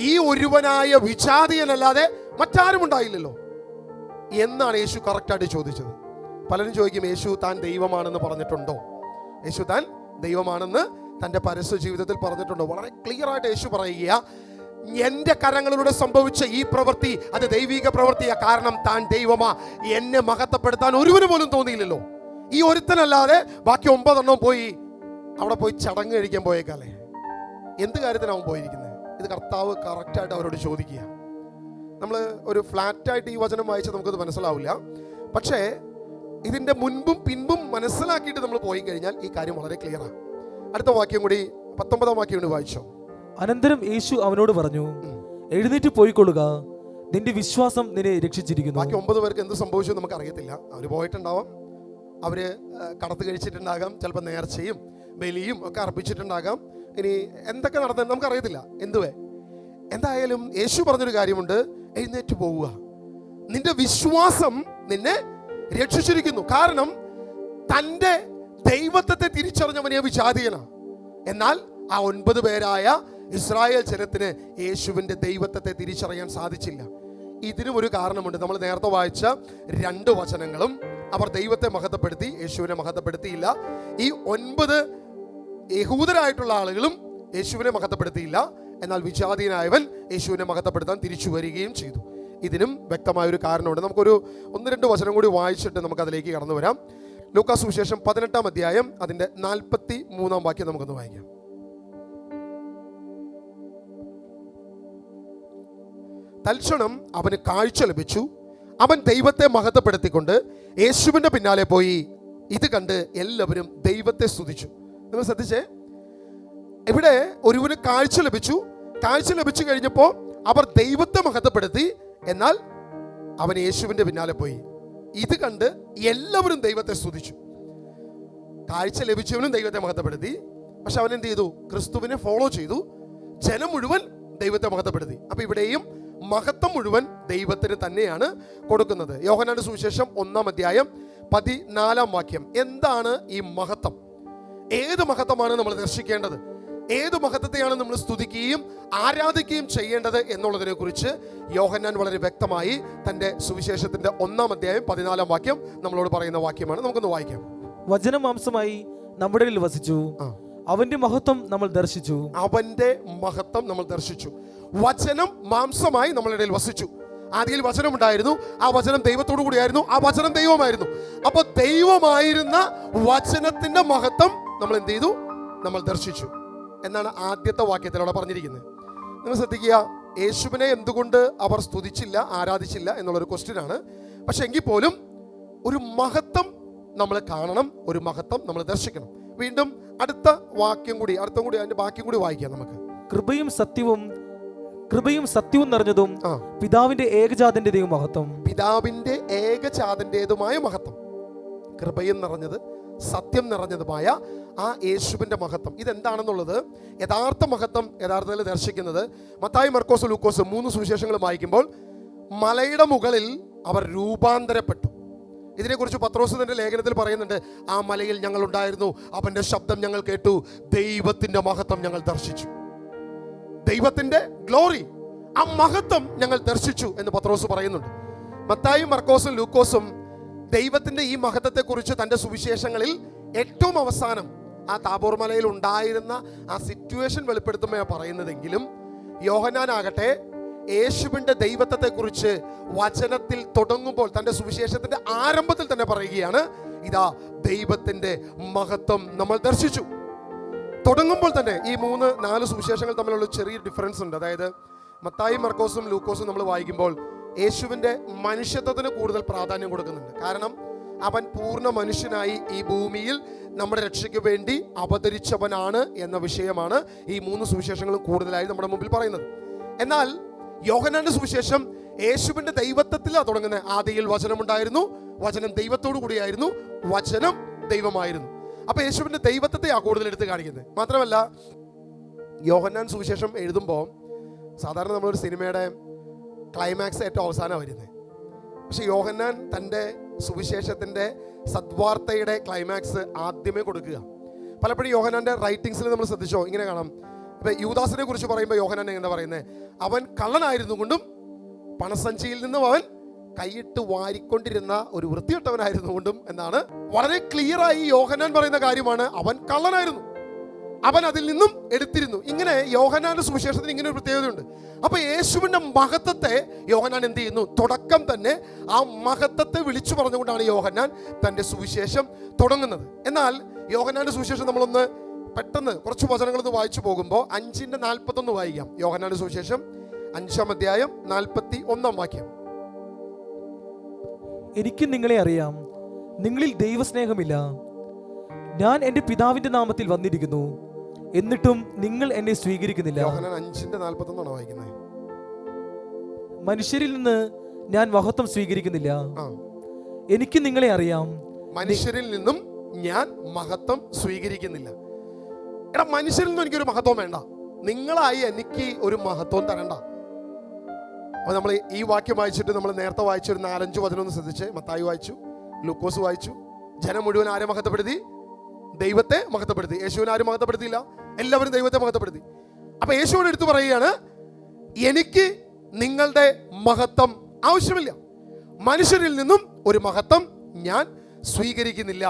ഈ ഒരുവനായ വിജാതീയനല്ലാതെ മറ്റാരും ഉണ്ടായില്ലല്ലോ എന്നാണ് യേശു കറക്റ്റായിട്ട് ചോദിച്ചത്. പലരും ചോദിക്കും, യേശു താൻ ദൈവമാണെന്ന് പറഞ്ഞിട്ടുണ്ടോ? യേശു താൻ ദൈവമാണെന്ന് തൻ്റെ പരസ്യ ജീവിതത്തിൽ പറഞ്ഞിട്ടുണ്ടോ? വളരെ ക്ലിയർ ആയിട്ട് യേശു പറയുക, എൻ്റെ കരങ്ങളിലൂടെ സംഭവിച്ച ഈ പ്രവൃത്തി അത് ദൈവിക പ്രവൃത്തിയാ. കാരണം താൻ ദൈവമാ. എന്നെ മഹത്വപ്പെടുത്താൻ ഒരുവന് പോലും തോന്നിയില്ലല്ലോ. ഈ ഒരുത്തനല്ലാതെ ബാക്കി 9 എണ്ണം പോയി അവിടെ പോയി ചടങ്ങ് കഴിക്കാൻ പോയേക്കാല്ലേ? എന്ത് കാര്യത്തിനാവും പോയിരിക്കുന്നത്? ഇത് കർത്താവ് കറക്റ്റായിട്ട് അവരോട് ചോദിക്കുക. നമ്മൾ ഒരു ഫ്ലാറ്റായിട്ട് ഈ വചനം വായിച്ചാൽ നമുക്കത് മനസ്സിലാവില്ല. പക്ഷേ ഇതിൻ്റെ മുൻപും പിൻപും മനസ്സിലാക്കിയിട്ട് നമ്മൾ പോയി കഴിഞ്ഞാൽ ഈ കാര്യം വളരെ ക്ലിയറാണ്. അടുത്ത വാക്യം കൂടി, 19-ാം വാക്യം കൂടി വായിച്ചോ. അനന്തരം യേശു അവനോട് പറഞ്ഞു, എഴുന്നേറ്റ് പോയിക്കൊള്ളുക, നിന്റെ വിശ്വാസം നിന്നെ രക്ഷിച്ചിരിക്കുന്നു. ബാക്കി 9 പേർക്ക് എന്ത് സംഭവിച്ചു നമുക്ക് അറിയത്തില്ല. അവർ പോയിട്ടുണ്ടാവാം, അവര് കടത്ത് കഴിച്ചിട്ടുണ്ടാകാം, ചിലപ്പോൾ നേർച്ചയും ബലിയും ഒക്കെ അർപ്പിച്ചിട്ടുണ്ടാകാം. ഇനി എന്തൊക്കെ നടന്നത് നമുക്കറിയത്തില്ല. എന്തായാലും യേശു പറഞ്ഞൊരു കാര്യമുണ്ട്, എഴുന്നേറ്റ് പോവുക, നിന്റെ വിശ്വാസം നിന്നെ രക്ഷിച്ചിരിക്കുന്നു. കാരണം തൻ്റെ ദൈവത്തെ തിരിച്ചറിഞ്ഞവനെ വിജാതീയനാണ്. എന്നാൽ ആ 9 പേരായ ഇസ്രായേൽ ജനത്തിന് യേശുവിൻ്റെ ദൈവത്തെ തിരിച്ചറിയാൻ സാധിച്ചില്ല. ഇതിനും ഒരു കാരണമുണ്ട്. നമ്മൾ നേരത്തെ വായിച്ച 2 വചനങ്ങളും അവർ ദൈവത്തെ മഹത്വപ്പെടുത്തി, യേശുവിനെ മഹത്വപ്പെടുത്തിയില്ല. ഈ 9 യഹൂദരായിട്ടുള്ള ആളുകളും യേശുവിനെ മഹത്വപ്പെടുത്തിയില്ല. എന്നാൽ വിജാതീയനായവൻ യേശുവിനെ മഹത്വപ്പെടുത്താൻ തിരിച്ചു വരികയും ചെയ്തു. ഇതിനും വ്യക്തമായൊരു കാരണമുണ്ട്. നമുക്കൊരു 1-2 വചനം കൂടി വായിച്ചിട്ട് നമുക്കതിലേക്ക് കടന്നു വരാം. ലൂക്കാസ് സുവിശേഷം 18-ാം അധ്യായം അതിൻ്റെ 43-ാം വാക്യം നമുക്കൊന്ന് വായിക്കാം. തൽക്ഷണം അവന് കാഴ്ച ലഭിച്ചു. അവൻ ദൈവത്തെ മഹത്വപ്പെടുത്തിക്കൊണ്ട് യേശുവിൻ്റെ പിന്നാലെ പോയി. ഇത് കണ്ട് എല്ലാവരും ദൈവത്തെ സ്തുതിച്ചു. നിങ്ങൾ ശ്രദ്ധിച്ചേ, ഇവിടെ ഒരുവന് കാഴ്ച ലഭിച്ചു. കാഴ്ച ലഭിച്ചു കഴിഞ്ഞപ്പോൾ അവർ ദൈവത്തെ മഹത്വപ്പെടുത്തി. എന്നാൽ അവൻ യേശുവിൻ്റെ പിന്നാലെ പോയി. ഇത് കണ്ട് എല്ലാവരും ദൈവത്തെ സ്തുതിച്ചു. കാഴ്ച ലഭിച്ചവനും ദൈവത്തെ മഹത്വപ്പെടുത്തി. പക്ഷെ അവൻ എന്ത് ചെയ്തു? ക്രിസ്തുവിനെ ഫോളോ ചെയ്തു. ജനം മുഴുവൻ ദൈവത്തെ മഹത്വപ്പെടുത്തി. അപ്പൊ ഇവിടെയും മഹത്വം മുഴുവൻ ദൈവത്തിന് തന്നെയാണ് കൊടുക്കുന്നത്. യോഹന്നാന്റെ സുവിശേഷം 1-ാം അധ്യായം 14-ാം വാക്യം. എന്താണ് ഈ മഹത്വം? ഏത് മഹത്വമാണ് നമ്മൾ ദർശിക്കേണ്ടത്? ഏത് മഹത്വത്തെയാണ് നമ്മൾ സ്തുതിക്കുകയും ആരാധിക്കുകയും ചെയ്യേണ്ടത് എന്നുള്ളതിനെ കുറിച്ച് യോഹന്നാൻ വളരെ വ്യക്തമായി തന്റെ സുവിശേഷത്തിന്റെ 1-ാം അധ്യായം 14-ാം വാക്യം നമ്മളോട് പറയുന്ന വാക്യമാണ്. നമുക്കൊന്ന് വായിക്കാം. വചനം മാംസമായി നമ്മുടെ ഇടയിൽ വസിച്ചു, അവന്റെ മഹത്വം നമ്മൾ ദർശിച്ചു. അവന്റെ മഹത്വം നമ്മൾ ദർശിച്ചു. വചനം മാംസമായി നമ്മളുടെ ഇടയിൽ വസിച്ചു. ആദിയിൽ വചനം ഉണ്ടായിരുന്നു. ആ വചനം ദൈവത്തോടു കൂടിയായിരുന്നു. ആ വചനം ദൈവമായിരുന്നു. അപ്പൊ ദൈവമായിരുന്ന വചനത്തിന്റെ മഹത്വം നമ്മൾ എന്ത് ചെയ്തു? നമ്മൾ ദർശിച്ചു എന്നാണ് ആദ്യത്തെ വാക്യത്തിൽ അവിടെ പറഞ്ഞിരിക്കുന്നത്. നിങ്ങൾ ശ്രദ്ധിക്കുക, യേശുവിനെ എന്തുകൊണ്ട് അവർ സ്തുതിച്ചില്ല, ആരാധിച്ചില്ല എന്നുള്ളൊരു ക്വസ്റ്റ്യൻ ആണ്. പക്ഷെ എങ്കിൽ പോലും ഒരു മഹത്വം നമ്മൾ കാണണം, ഒരു മഹത്വം നമ്മൾ ദർശിക്കണം. വീണ്ടും അടുത്ത വാക്യം കൂടി അതിന്റെ ബാക്കിയും കൂടി വായിക്കാം നമുക്ക്. കൃപയും സത്യവും നിറഞ്ഞതും പിതാവിന്റെ ഏകജാതന്റേതും മഹത്വം. പിതാവിന്റെ ഏകജാതന്റേതുമായ മഹത്വം, കൃപയും നിറഞ്ഞത് സത്യം നിറഞ്ഞതുമായ ആ യേശുവിന്റെ മഹത്വം. ഇതെന്താണെന്നുള്ളത് യഥാർത്ഥ മഹത്വം യഥാർത്ഥത്തിൽ ദർശിക്കുന്നത് മത്തായി, മർക്കോസ്, ലൂക്കോസ് 3 സുവിശേഷങ്ങൾ വായിക്കുമ്പോൾ മലയുടെ മുകളിൽ അവർ രൂപാന്തരപ്പെട്ടു. ഇതിനെക്കുറിച്ച് പത്രോസ് തന്റെ ലേഖനത്തിൽ പറയുന്നുണ്ട്, ആ മലയിൽ ഞങ്ങൾ ഉണ്ടായിരുന്നു, അവന്റെ ശബ്ദം ഞങ്ങൾ കേട്ടു, ദൈവത്തിന്റെ മഹത്വം ഞങ്ങൾ ദർശിച്ചു. ദൈവത്തിന്റെ ഗ്ലോറി, ആ മഹത്വം ഞങ്ങൾ ദർശിച്ചു എന്ന് പത്രോസ് പറയുന്നുണ്ട്. മത്തായിയും മർക്കോസും ലൂക്കോസും ദൈവത്തിന്റെ ഈ മഹത്വത്തെക്കുറിച്ച് തന്റെ സുവിശേഷങ്ങളിൽ ഏറ്റവും അവസാനം ആ താബോർ മലയിൽ ഉണ്ടായിരുന്ന ആ സിറ്റുവേഷൻ വെളിപ്പെടുത്തുമ്പോൾ പറയുന്നതെങ്കിലും യോഹന്നാനാകട്ടെ യേശുവിന്റെ ദൈവത്വത്തെക്കുറിച്ച് വചനത്തിൽ തുടങ്ങുമ്പോൾ തന്റെ സുവിശേഷത്തിന്റെ ആരംഭത്തിൽ തന്നെ പറയുകയാണ്, ഇതാ ദൈവത്തിന്റെ മഹത്വം നമ്മൾ ദർശിച്ചു. തുടങ്ങുമ്പോൾ തന്നെ ഈ 3-4 സുവിശേഷങ്ങൾ തമ്മിലുള്ള ചെറിയ ഡിഫറൻസ് ഉണ്ട്. അതായത് മത്തായി മർക്കോസും ലൂക്കോസും നമ്മൾ വായിക്കുമ്പോൾ യേശുവിന്റെ മനുഷ്യത്വത്തിന് കൂടുതൽ പ്രാധാന്യം കൊടുക്കുന്നുണ്ട്. കാരണം അവൻ പൂർണ്ണ മനുഷ്യനായി ഈ ഭൂമിയിൽ നമ്മുടെ രക്ഷയ്ക്ക് വേണ്ടി അവതരിച്ചവനാണ് എന്ന വിഷയമാണ് ഈ 3 സുവിശേഷങ്ങളും കൂടുതലായി നമ്മുടെ മുമ്പിൽ പറയുന്നത്. എന്നാൽ യോഹന്നാന്റെ സുവിശേഷം യേശുവിന്റെ ദൈവത്വത്തിലാണ് തുടങ്ങുന്നത്. ആദിയിൽ വചനമുണ്ടായിരുന്നു, വചനം ദൈവത്തോടു കൂടിയായിരുന്നു, വചനം ദൈവമായിരുന്നു. അപ്പൊ യേശുവിന്റെ ദൈവത്വത്തെയാ കൂടുതൽ എടുത്ത് കാണിക്കുന്നത്. മാത്രമല്ല യോഹന്നാൻ സുവിശേഷം എഴുതുമ്പോൾ സാധാരണ നമ്മളൊരു സിനിമയുടെ ക്ലൈമാക്സ് ഏറ്റവും അവസാനമാണ് വരുന്നത്. പക്ഷെ യോഹന്നാൻ തൻ്റെ സുവിശേഷത്തിൻ്റെ സദ്വാർത്തയുടെ ക്ലൈമാക്സ് ആദ്യമേ കൊടുക്കുക. പലപ്പോഴും യോഹന്നാൻ്റെ റൈറ്റിങ്സിൽ നമ്മൾ ശ്രദ്ധിച്ചോ, ഇങ്ങനെ കാണാം. ഇപ്പം യൂദാസിനെ കുറിച്ച് പറയുമ്പോൾ യോഹന്നാൻ എന്താ പറയുന്നത്? അവൻ കള്ളനായിരുന്നു കൊണ്ടും പണസഞ്ചിയിൽ നിന്നും അവൻ കൈയിട്ട് വാരിക്കൊണ്ടിരുന്ന ഒരു വൃത്തികെട്ടവനായിരുന്നു കൊണ്ടും എന്നാണ് വളരെ ക്ലിയറായി യോഹന്നാൻ പറയുന്ന കാര്യമാണ്. അവൻ കള്ളനായിരുന്നു, അവൻ അതിൽ നിന്നും എടുത്തിരുന്നു. ഇങ്ങനെ യോഹന്നാന്റെ സുവിശേഷത്തിന് ഇങ്ങനെ ഒരു പ്രത്യേകതയുണ്ട്. അപ്പൊ യേശുവിന്റെ മഹത്വത്തെ യോഹന്നാൻ എന്ത് ചെയ്യുന്നു? തുടക്കം തന്നെ ആ മഹത്വത്തെ വിളിച്ചു പറഞ്ഞുകൊണ്ടാണ് യോഹന്നാൻ തന്റെ സുവിശേഷം തുടങ്ങുന്നത്. എന്നാൽ യോഹന്നാന്റെ സുവിശേഷം നമ്മളൊന്ന് പെട്ടെന്ന് കുറച്ച് വചനങ്ങളൊന്ന് വായിച്ചു പോകുമ്പോൾ 5:41 വായിക്കാം. യോഹന്നാന്റെ സുവിശേഷം 5-ാം അധ്യായം 41-ാം വാക്യം. എനിക്ക് നിങ്ങളെ അറിയാം, നിങ്ങളിൽ ദൈവസ്നേഹമില്ല. ഞാൻ എൻ്റെ പിതാവിന്റെ നാമത്തിൽ വന്നിരിക്കുന്നു, എന്നിട്ടും നിങ്ങൾ എന്നെ സ്വീകരിക്കുന്നില്ല. യോഹന്നാൻ 5:41 വായിക്കുന്നത്. മനുഷ്യരിൽ നിന്ന് ഞാൻ മഹത്വം സ്വീകരിക്കുന്നില്ല. എനിക്ക് നിങ്ങളെ അറിയാം, മനുഷ്യരിൽ നിന്നും ഞാൻ മഹത്വം സ്വീകരിക്കുന്നില്ല. എടാ, മനുഷ്യരിൽ നിന്നും എനിക്കൊരു മഹത്വം വേണ്ട, നിങ്ങളായി എനിക്ക് ഒരു മഹത്വം തരണ്ട. അപ്പൊ നമ്മൾ ഈ വാക്യം വായിച്ചിട്ട് നമ്മൾ നേരത്തെ വായിച്ചൊരു 4-5 വചനം ശ്രദ്ധിച്ച്. മത്തായി വായിച്ചു, ലൂക്കോസ് വായിച്ചു. ജനം മുഴുവൻ ആരെ മഹത്വപ്പെടുത്തി? ദൈവത്തെ മഹത്വപ്പെടുത്തി. യേശുവിനെ ആരും മഹത്വപ്പെടുത്തിയില്ല, എല്ലാവരും ദൈവത്തെ മഹത്വപ്പെടുത്തി. അപ്പൊ യേശുവിനെ എടുത്തു പറയുകയാണ്, എനിക്ക് നിങ്ങളുടെ മഹത്വം ആവശ്യമില്ല, മനുഷ്യരിൽ നിന്നും ഒരു മഹത്വം ഞാൻ സ്വീകരിക്കുന്നില്ല.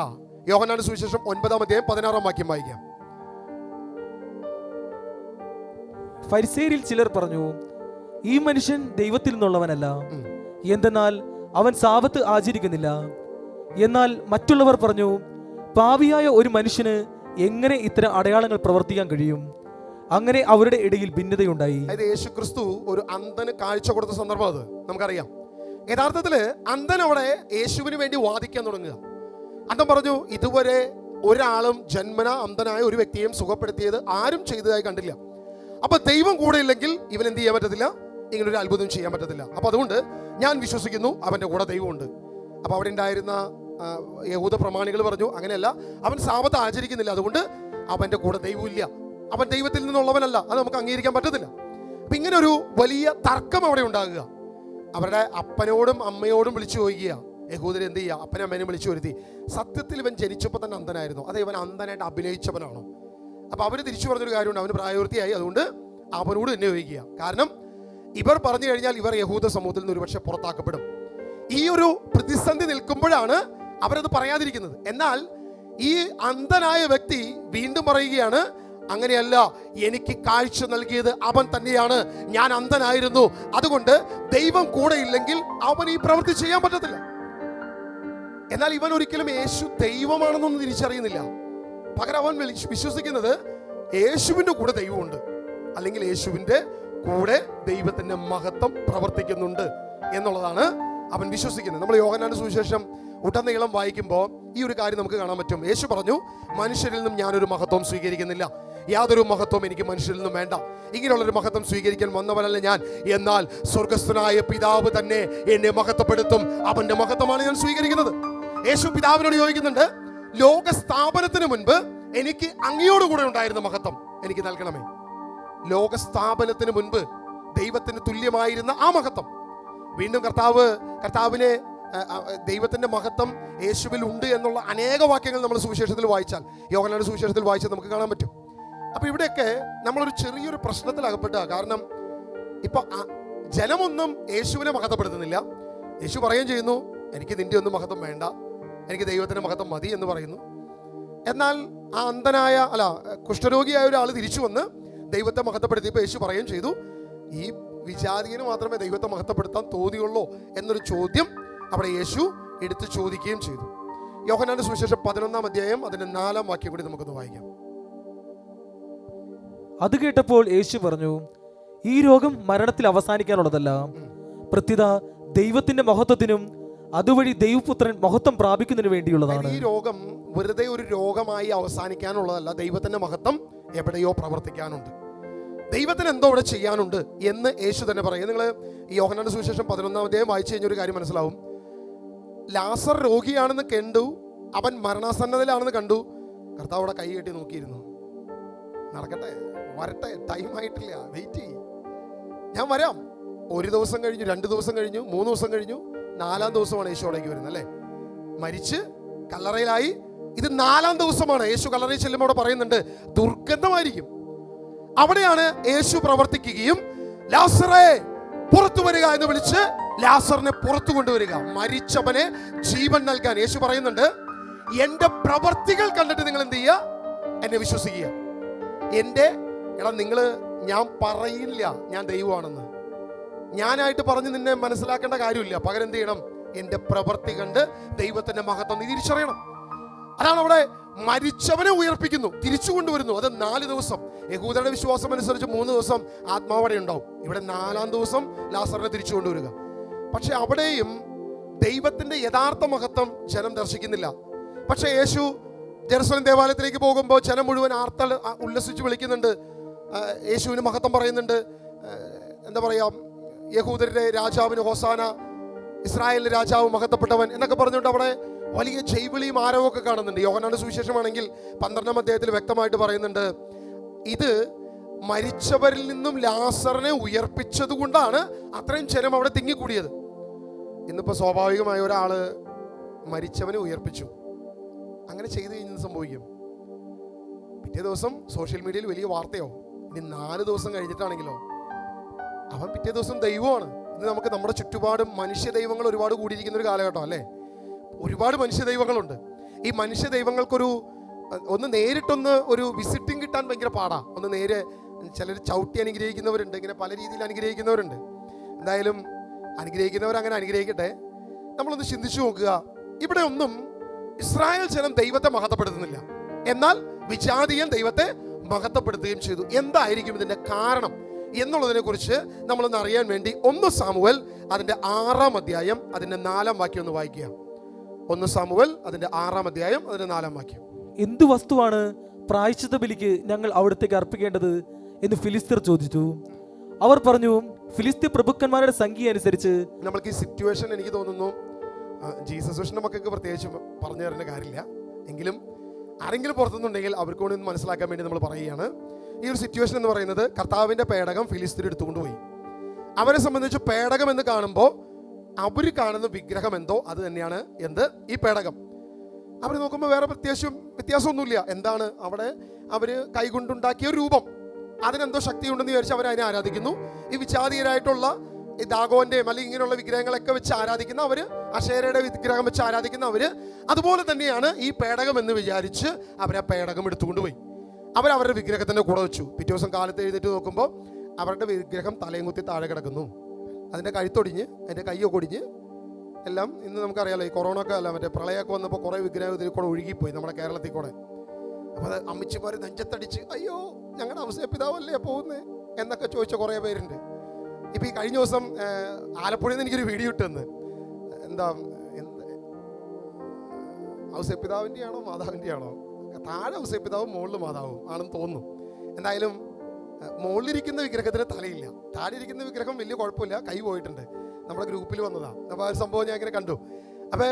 യോഹന്നാന്റെ സുവിശേഷം 9-ാം അധ്യായം 16-ാം വാക്യം വായിക്കാം. ഫരിസേയരിൽ ചിലർ പറഞ്ഞു, ഈ മനുഷ്യൻ ദൈവത്തിൽ നിന്നുള്ളവനല്ല, എന്തെന്നാൽ അവൻ സാബത്ത് ആചരിക്കുന്നില്ല. എന്നാൽ മറ്റുള്ളവർ പറഞ്ഞു, പാപിയായ ഒരു മനുഷ്യന് എങ്ങനെ ഇത്തരം അടയാളങ്ങൾ പ്രവർത്തിക്കാൻ കഴിയും? അങ്ങനെ അവരുടെ ഇടയിൽ ഭിന്നതയുണ്ടായി. അതായത് യേശുക്രിസ്തു ഒരു അന്ധന് കാഴ്ച കൊടുത്ത സന്ദർഭം അത് നമുക്കറിയാം. യഥാർത്ഥത്തില് അന്ധൻ അവിടെ യേശുവിന് വേണ്ടി വാദിക്കാൻ തുടങ്ങുക. അന്ധൻ പറഞ്ഞു, ഇതുവരെ ഒരാളും ജന്മന അന്ധനായ ഒരു വ്യക്തിയെയും സുഖപ്പെടുത്തിയത് ആരും ചെയ്തതായി കണ്ടില്ല. അപ്പൊ ദൈവം കൂടെ ഇല്ലെങ്കിൽ ഇവൻ എന്ത് ചെയ്യാൻ പറ്റത്തില്ല, ഇങ്ങനൊരു അത്ഭുതം ചെയ്യാൻ പറ്റത്തില്ല. അപ്പൊ അതുകൊണ്ട് ഞാൻ വിശ്വസിക്കുന്നു അവന്റെ കൂടെ ദൈവമുണ്ട്. അപ്പൊ അവിടെ ഉണ്ടായിരുന്ന യഹൂദ പ്രമാണികൾ പറഞ്ഞു, അങ്ങനെയല്ല, അവൻ സാബത്ത് ആചരിക്കുന്നില്ല, അതുകൊണ്ട് അവന്റെ കൂടെ ദൈവമില്ല, അവൻ ദൈവത്തിൽ നിന്നുള്ളവനല്ല, അത് നമുക്ക് അംഗീകരിക്കാൻ പറ്റത്തില്ല. അപ്പൊ ഇങ്ങനെ ഒരു വലിയ തർക്കം അവിടെ ഉണ്ടാകുക. അവരുടെ അപ്പനോടും അമ്മയോടും വിളിച്ചു ചോദിക്കുക, യഹൂദർ എന്ത് ചെയ്യുക? അപ്പനും അമ്മേനും വിളിച്ചു വരുത്തി, സത്യത്തിൽ ഇവൻ ജനിച്ചപ്പോൾ തന്നെ അന്ധനായിരുന്നു, അത് ഇവൻ അന്ധനായിട്ട് അഭിനയിച്ചവനാണോ? അപ്പൊ അവര് തിരിച്ചു പറഞ്ഞൊരു കാര്യമുണ്ട്, അവന് പ്രായപൂർത്തിയായി, അതുകൊണ്ട് അവനോട് തന്നെ ചോദിക്കുക. കാരണം ഇവർ പറഞ്ഞു കഴിഞ്ഞാൽ ഇവർ യഹൂദ സമൂഹത്തിൽ നിന്ന് ഒരുപക്ഷെ പുറത്താക്കപ്പെടും. ഈ ഒരു പ്രതിസന്ധി നിൽക്കുമ്പോഴാണ് അവരത് പറയാതിരിക്കുന്നത്. എന്നാൽ ഈ അന്ധനായ വ്യക്തി വീണ്ടും പറയുകയാണ്, അങ്ങനെയല്ല, എനിക്ക് കാഴ്ച നൽകിയത് അവൻ തന്നെയാണ്, ഞാൻ അന്ധനായിരുന്നു, അതുകൊണ്ട് ദൈവം കൂടെ ഇല്ലെങ്കിൽ അവൻ ഈ പ്രവൃത്തി ചെയ്യാൻ പറ്റത്തില്ല. എന്നാൽ ഇവൻ ഒരിക്കലും യേശു ദൈവമാണെന്നൊന്നും തിരിച്ചറിയുന്നില്ല. പകരം അവൻ വിശ്വസിക്കുന്നത് യേശുവിന്റെ കൂടെ ദൈവമുണ്ട്, അല്ലെങ്കിൽ യേശുവിന്റെ കൂടെ ദൈവത്തിന്റെ മഹത്വം പ്രവർത്തിക്കുന്നുണ്ട് എന്നുള്ളതാണ് അവൻ വിശ്വസിക്കുന്നത്. നമ്മൾ യോഹന്നാന്റെ സുവിശേഷം ഉടനീളം വായിക്കുമ്പോൾ ഈ ഒരു കാര്യം നമുക്ക് കാണാൻ പറ്റും. യേശു പറഞ്ഞു, മനുഷ്യരിൽ നിന്നും ഞാനൊരു മഹത്വം സ്വീകരിക്കുന്നില്ല, യാതൊരു മഹത്വം എനിക്ക് മനുഷ്യരിൽ നിന്നും വേണ്ട, ഇങ്ങനെയുള്ളൊരു മഹത്വം സ്വീകരിക്കാൻ വന്നവനല്ല ഞാൻ, എന്നാൽ സ്വർഗസ്ഥനായ പിതാവ് തന്നെ എന്നെ മഹത്വപ്പെടുത്തും, അവന്റെ മഹത്വമാണ് ഞാൻ സ്വീകരിക്കുന്നത്. യേശു പിതാവിനോട് ചോദിക്കുന്നുണ്ട്, ലോക സ്ഥാപനത്തിന് മുൻപ് എനിക്ക് അങ്ങയോടുകൂടെ ഉണ്ടായിരുന്ന മഹത്വം എനിക്ക് നൽകണമേ. ലോക സ്ഥാപനത്തിന് മുൻപ് ദൈവത്തിന് തുല്യമായിരുന്ന ആ മഹത്വം വീണ്ടും കർത്താവിനെ ദൈവത്തിൻ്റെ മഹത്വം യേശുവിൽ ഉണ്ട് എന്നുള്ള അനേക വാക്യങ്ങൾ നമ്മൾ സുവിശേഷത്തിൽ വായിച്ചാൽ, യോഹന്നാന്റെ സുവിശേഷത്തിൽ വായിച്ചാൽ നമുക്ക് കാണാൻ പറ്റും. അപ്പോൾ ഇവിടെയൊക്കെ നമ്മളൊരു ചെറിയൊരു പ്രശ്നത്തിൽ അകപ്പെട്ട. കാരണം ഇപ്പൊ ജനമൊന്നും യേശുവിനെ മഹത്വപ്പെടുത്തുന്നില്ല. യേശു പറയുകയും ചെയ്യുന്നു, എനിക്ക് നിന്റെ ഒന്നും മഹത്വം വേണ്ട, എനിക്ക് ദൈവത്തിൻ്റെ മഹത്വം മതി എന്ന് പറയുന്നു. എന്നാൽ ആ അന്ധനായ കുഷ്ഠരോഗിയായ ഒരാൾ തിരിച്ചു വന്ന് ദൈവത്തെ മഹത്വപ്പെടുത്തിയപ്പോൾ യേശു പറയുകയും ചെയ്തു, ഈ വിജാതീയന് മാത്രമേ ദൈവത്തെ മഹത്വപ്പെടുത്താൻ തോന്നിയുള്ളൂ എന്നൊരു ചോദ്യം അവിടെ യേശു എടുത്ത് ചോദിക്കുകയും ചെയ്തു. യോഹന്നാന്റെ സുവിശേഷം 11-ാം അധ്യായം അതിന്റെ 4-ാം വാക്യം കൂടി നമുക്കൊന്ന് വായിക്കാം. അത് കേട്ടപ്പോൾ യേശു പറഞ്ഞു, ഈ രോഗം മരണത്തിൽ അവസാനിക്കാനുള്ളതല്ല, പ്രത്യുത ദൈവത്തിന്റെ മഹത്വത്തിനും അതുവഴി ദൈവപുത്രൻ മഹത്വം പ്രാപിക്കുന്നതിന് വേണ്ടിയുള്ളതാണ്. ഈ രോഗം വെറുതെ ഒരു രോഗമായി അവസാനിക്കാനുള്ളതല്ല, ദൈവത്തിന്റെ മഹത്വം എവിടെയോ പ്രവർത്തിക്കാനുണ്ട്, ദൈവത്തിന് എന്തോ ഇവിടെ ചെയ്യാനുണ്ട് എന്ന് യേശു തന്നെ പറയും. നിങ്ങൾ ഈ യോഹന്നാന്റെ സുവിശേഷം 11-ാം അധ്യായം വായിച്ചു കഴിഞ്ഞൊരു കാര്യം മനസ്സിലാവും. ലാസർ രോഗിയാണെന്ന് കണ്ടു, അവൻ മരണസന്നദ്ധയിലാണെന്ന് കണ്ടു, കർത്താവ് അവിടെ കൈ കെട്ടി നോക്കിയിരുന്നു. നടക്കട്ടെ, വരട്ടെ, ടൈം ആയിട്ടില്ല, വെയിറ്റ് ചെയ്യും, ഞാൻ വരാം. 1 ദിവസം കഴിഞ്ഞു, 2 ദിവസം കഴിഞ്ഞു, 3 ദിവസം കഴിഞ്ഞു, 4-ാം ദിവസമാണ് യേശു അവിടേക്ക് വരുന്നത് അല്ലേ. മരിച്ച് കല്ലറയിലായി, ഇത് 4-ാം ദിവസമാണ്. യേശു കല്ലറയിൽ ചെല്ലുമ്പോൾ അവിടെ പറയുന്നുണ്ട് ദുർഗന്ധമായിരിക്കും. അവിടെയാണ് യേശു പ്രവർത്തിക്കുകയും ലാസറേ പുറത്തു വരിക എന്ന് വിളിച്ച് ലാസറിനെ പുറത്തു കൊണ്ടുവരിക, മരിച്ചവനെ ജീവൻ നൽകാൻ. യേശു പറയുന്നുണ്ട്, എന്റെ പ്രവർത്തികൾ കണ്ടിട്ട് നിങ്ങൾ എന്ത് ചെയ്യുക, എന്നെ വിശ്വസിക്കുക. ഞാൻ പറയില്ല ഞാൻ ദൈവമാണെന്ന്, ഞാനായിട്ട് പറഞ്ഞ് നിന്നെ മനസ്സിലാക്കേണ്ട കാര്യമില്ല. പകരം എന്ത് ചെയ്യണം, എന്റെ പ്രവൃത്തി കണ്ട് ദൈവത്തിന്റെ മഹത്വം നീ തിരിച്ചറിയണം. അതാണ് അവിടെ മരിച്ചവനെ ഉയർപ്പിക്കുന്നു, തിരിച്ചു കൊണ്ടുവരുന്നു. അത് 4 ദിവസം. യഹൂദരുടെ വിശ്വാസം അനുസരിച്ച് 3 ദിവസം ആത്മാവടെ ഉണ്ടാവും. ഇവിടെ 4-ാം ദിവസം ലാസറിനെ തിരിച്ചു കൊണ്ടുവരിക. പക്ഷെ അവിടെയും ദൈവത്തിന്റെ യഥാർത്ഥ മഹത്വം ജനം ദർശിക്കുന്നില്ല. പക്ഷെ യേശു ജെറുസലേം ദേവാലയത്തിലേക്ക് പോകുമ്പോൾ ജനം മുഴുവൻ ഉല്ലസിച്ച് വിളിക്കുന്നുണ്ട്, യേശുവിന് മഹത്വം പറയുന്നുണ്ട്. എന്താ പറയാ, യഹൂദരുടെ രാജാവിന് ഹോസാന, ഇസ്രായേലിന്റെ രാജാവ് മഹത്വപ്പെട്ടവൻ എന്നൊക്കെ പറഞ്ഞുകൊണ്ട് അവിടെ വലിയ ജൈവിളിയും ആരവമൊക്കെ കാണുന്നുണ്ട്. യോഹന്നാന്റെ സുവിശേഷമാണെങ്കിൽ 12-ാം അധ്യായത്തിൽ വ്യക്തമായിട്ട് പറയുന്നുണ്ട്, ഇത് മരിച്ചവരിൽ നിന്നും ലാസറിനെ ഉയർപ്പിച്ചത് കൊണ്ടാണ് അത്രയും ജനം അവിടെ തിങ്ങിക്കൂടിയത്. ഇന്നിപ്പോൾ സ്വാഭാവികമായ ഒരാള് മരിച്ചവനെ ഉയർപ്പിച്ചു, അങ്ങനെ ചെയ്തു കഴിഞ്ഞാൽ സംഭവിക്കും, പിറ്റേ ദിവസം സോഷ്യൽ മീഡിയയിൽ വലിയ വാർത്തയോ. ഇനി 4 ദിവസം കഴിഞ്ഞിട്ടാണെങ്കിലോ അവൻ പിറ്റേ ദിവസം ദൈവമാണ്. ഇന്ന് നമുക്ക് നമ്മുടെ ചുറ്റുപാടും മനുഷ്യ ദൈവങ്ങൾ ഒരുപാട് കൂടിയിരിക്കുന്ന ഒരു കാലഘട്ടം അല്ലേ. ഒരുപാട് മനുഷ്യ ദൈവങ്ങളുണ്ട്. ഈ മനുഷ്യ ദൈവങ്ങൾക്കൊന്ന് നേരിട്ടൊന്ന് ഒരു വിസിറ്റിംഗ് കിട്ടാൻ ഭയങ്കര പാടാ. ഒന്ന് നേരെ ചിലർ ചവിട്ടി അനുഗ്രഹിക്കുന്നവരുണ്ട്, ഇങ്ങനെ പല രീതിയിൽ അനുഗ്രഹിക്കുന്നവരുണ്ട്. എന്തായാലും അനുഗ്രഹിക്കുന്നവർ അങ്ങനെ അനുഗ്രഹിക്കട്ടെ. നമ്മളൊന്ന് ചിന്തിച്ചു നോക്കുക, ഇവിടെ ഒന്നും ഇസ്രായേൽ ജനം ദൈവത്തെ മഹത്വപ്പെടുത്തുന്നില്ല, എന്നാൽ വിജാതീയൻ ദൈവത്തെ മഹത്വപ്പെടുത്തുകയും ചെയ്തു. എന്തായിരിക്കും ഇതിന്റെ കാരണം എന്നുള്ളതിനെ കുറിച്ച് നമ്മളൊന്ന് അറിയാൻ വേണ്ടി 1 സാമുവേൽ അതിന്റെ 6-ാം അധ്യായം അതിന്റെ 4-ാം വാക്യം ഒന്ന് വായിക്കുക. 1 സാമുവേൽ അതിന്റെ 6-ാം അധ്യായം അതിന്റെ 4-ാം വാക്യം. എന്തു വസ്തുവാണ് പ്രായശ്ചിത്ത ബലിക്ക് ഞങ്ങൾ അവിടത്തേക്ക് അർപ്പിക്കേണ്ടത് എന്ന് ഫിലിസ്തീർ ചോദിച്ചു. അവർ പറഞ്ഞു, ഫിലിസ്തീൻ പ്രഭുക്കന്മാരുടെ സംഖ്യ അനുസരിച്ച്. നമ്മൾക്ക് ഈ സിറ്റുവേഷൻ എനിക്ക് തോന്നുന്നു ജീസസ് വിഷന്റെ മക്കൾക്ക് പ്രത്യേകിച്ച് പറഞ്ഞു തരേണ്ട കാര്യമില്ല, എങ്കിലും ആരെങ്കിലും പുറത്തുനിന്നുണ്ടെങ്കിൽ അവർക്ക് വേണ്ടി ഒന്ന് മനസ്സിലാക്കാൻ വേണ്ടി നമ്മൾ പറയുകയാണ്. ഈ ഒരു സിറ്റുവേഷൻ എന്ന് പറയുന്നത്, കർത്താവിന്റെ പേടകം ഫിലിസ്തീർ എടുത്തുകൊണ്ട് പോയി. അവരെ സംബന്ധിച്ച് പേടകം എന്ന് കാണുമ്പോൾ അവർ കാണുന്ന വിഗ്രഹം എന്തോ അത് തന്നെയാണ് ഈ പേടകം. അവർ നോക്കുമ്പോൾ വേറെ വ്യത്യാസമൊന്നുമില്ല. എന്താണ് അവിടെ അവർ കൈകൊണ്ടുണ്ടാക്കിയ രൂപം, അതിനെന്തോ ശക്തി ഉണ്ടെന്ന് വിചാരിച്ച് അവരതിനെ ആരാധിക്കുന്നു. ഈ വിജാതീയരായിട്ടുള്ള ഈ ദാഗോന്റെയും അല്ലെങ്കിൽ ഇങ്ങനെയുള്ള വിഗ്രഹങ്ങളൊക്കെ വെച്ച് ആരാധിക്കുന്ന അവര്, അശേരയുടെ വിഗ്രഹം വെച്ച് ആരാധിക്കുന്ന അവര്, അതുപോലെ തന്നെയാണ് ഈ പേടകം എന്ന് വിചാരിച്ച് അവരാ പേടകം എടുത്തുകൊണ്ട് പോയി അവരവരുടെ വിഗ്രഹത്തിന്റെ കൂടെ വെച്ചു. പിറ്റേ ദിവസം കാലത്ത് എഴുന്നേറ്റ് നോക്കുമ്പോൾ അവരുടെ വിഗ്രഹം തലയും കുത്തി താഴെ കിടക്കുന്നു, അതിന്റെ കഴുത്തൊടിഞ്ഞ് അതിന്റെ കയ്യൊക്കെ ഒടിഞ്ഞ് എല്ലാം. ഇന്ന് നമുക്കറിയാലോ, ഈ കൊറോണ ഒക്കെ അല്ല, മറ്റേ പ്രളയമൊക്കെ വന്നപ്പോൾ കുറെ വിഗ്രഹം ഇതിൽ കൂടെ ഒഴുകിപ്പോയി നമ്മുടെ കേരളത്തിൽ കൂടെ. അപ്പൊ അത് അമ്മച്ചിമാര് നെഞ്ചത്തടിച്ച്, അയ്യോ ഞങ്ങളുടെ അവസ്ഥ പിതാവല്ലേ പോകുന്നേ എന്നൊക്കെ ചോദിച്ച കുറെ പേരുണ്ട്. ഇപ്പൊ ഈ കഴിഞ്ഞ ദിവസം ആലപ്പുഴയിൽ നിന്ന് എനിക്കൊരു വീഡിയോ ഇട്ടെന്ന്, എന്താ ഔസേപ്പിതാവിന്റെ ആണോ മാതാവിന്റെ ആണോ, താഴെ ഔസേപ്പിതാവും മുകളിൽ മാതാവും ആണെന്ന് തോന്നുന്നു. എന്തായാലും മുകളിലിരിക്കുന്ന വിഗ്രഹത്തിന് തലയില്ല, താഴെ ഇരിക്കുന്ന വിഗ്രഹം വലിയ കുഴപ്പമില്ല, കൈ പോയിട്ടുണ്ട്. നമ്മുടെ ഗ്രൂപ്പിൽ വന്നതാ. അപ്പൊ ആ സംഭവം ഞാൻ ഇങ്ങനെ കണ്ടു. അപ്പൊ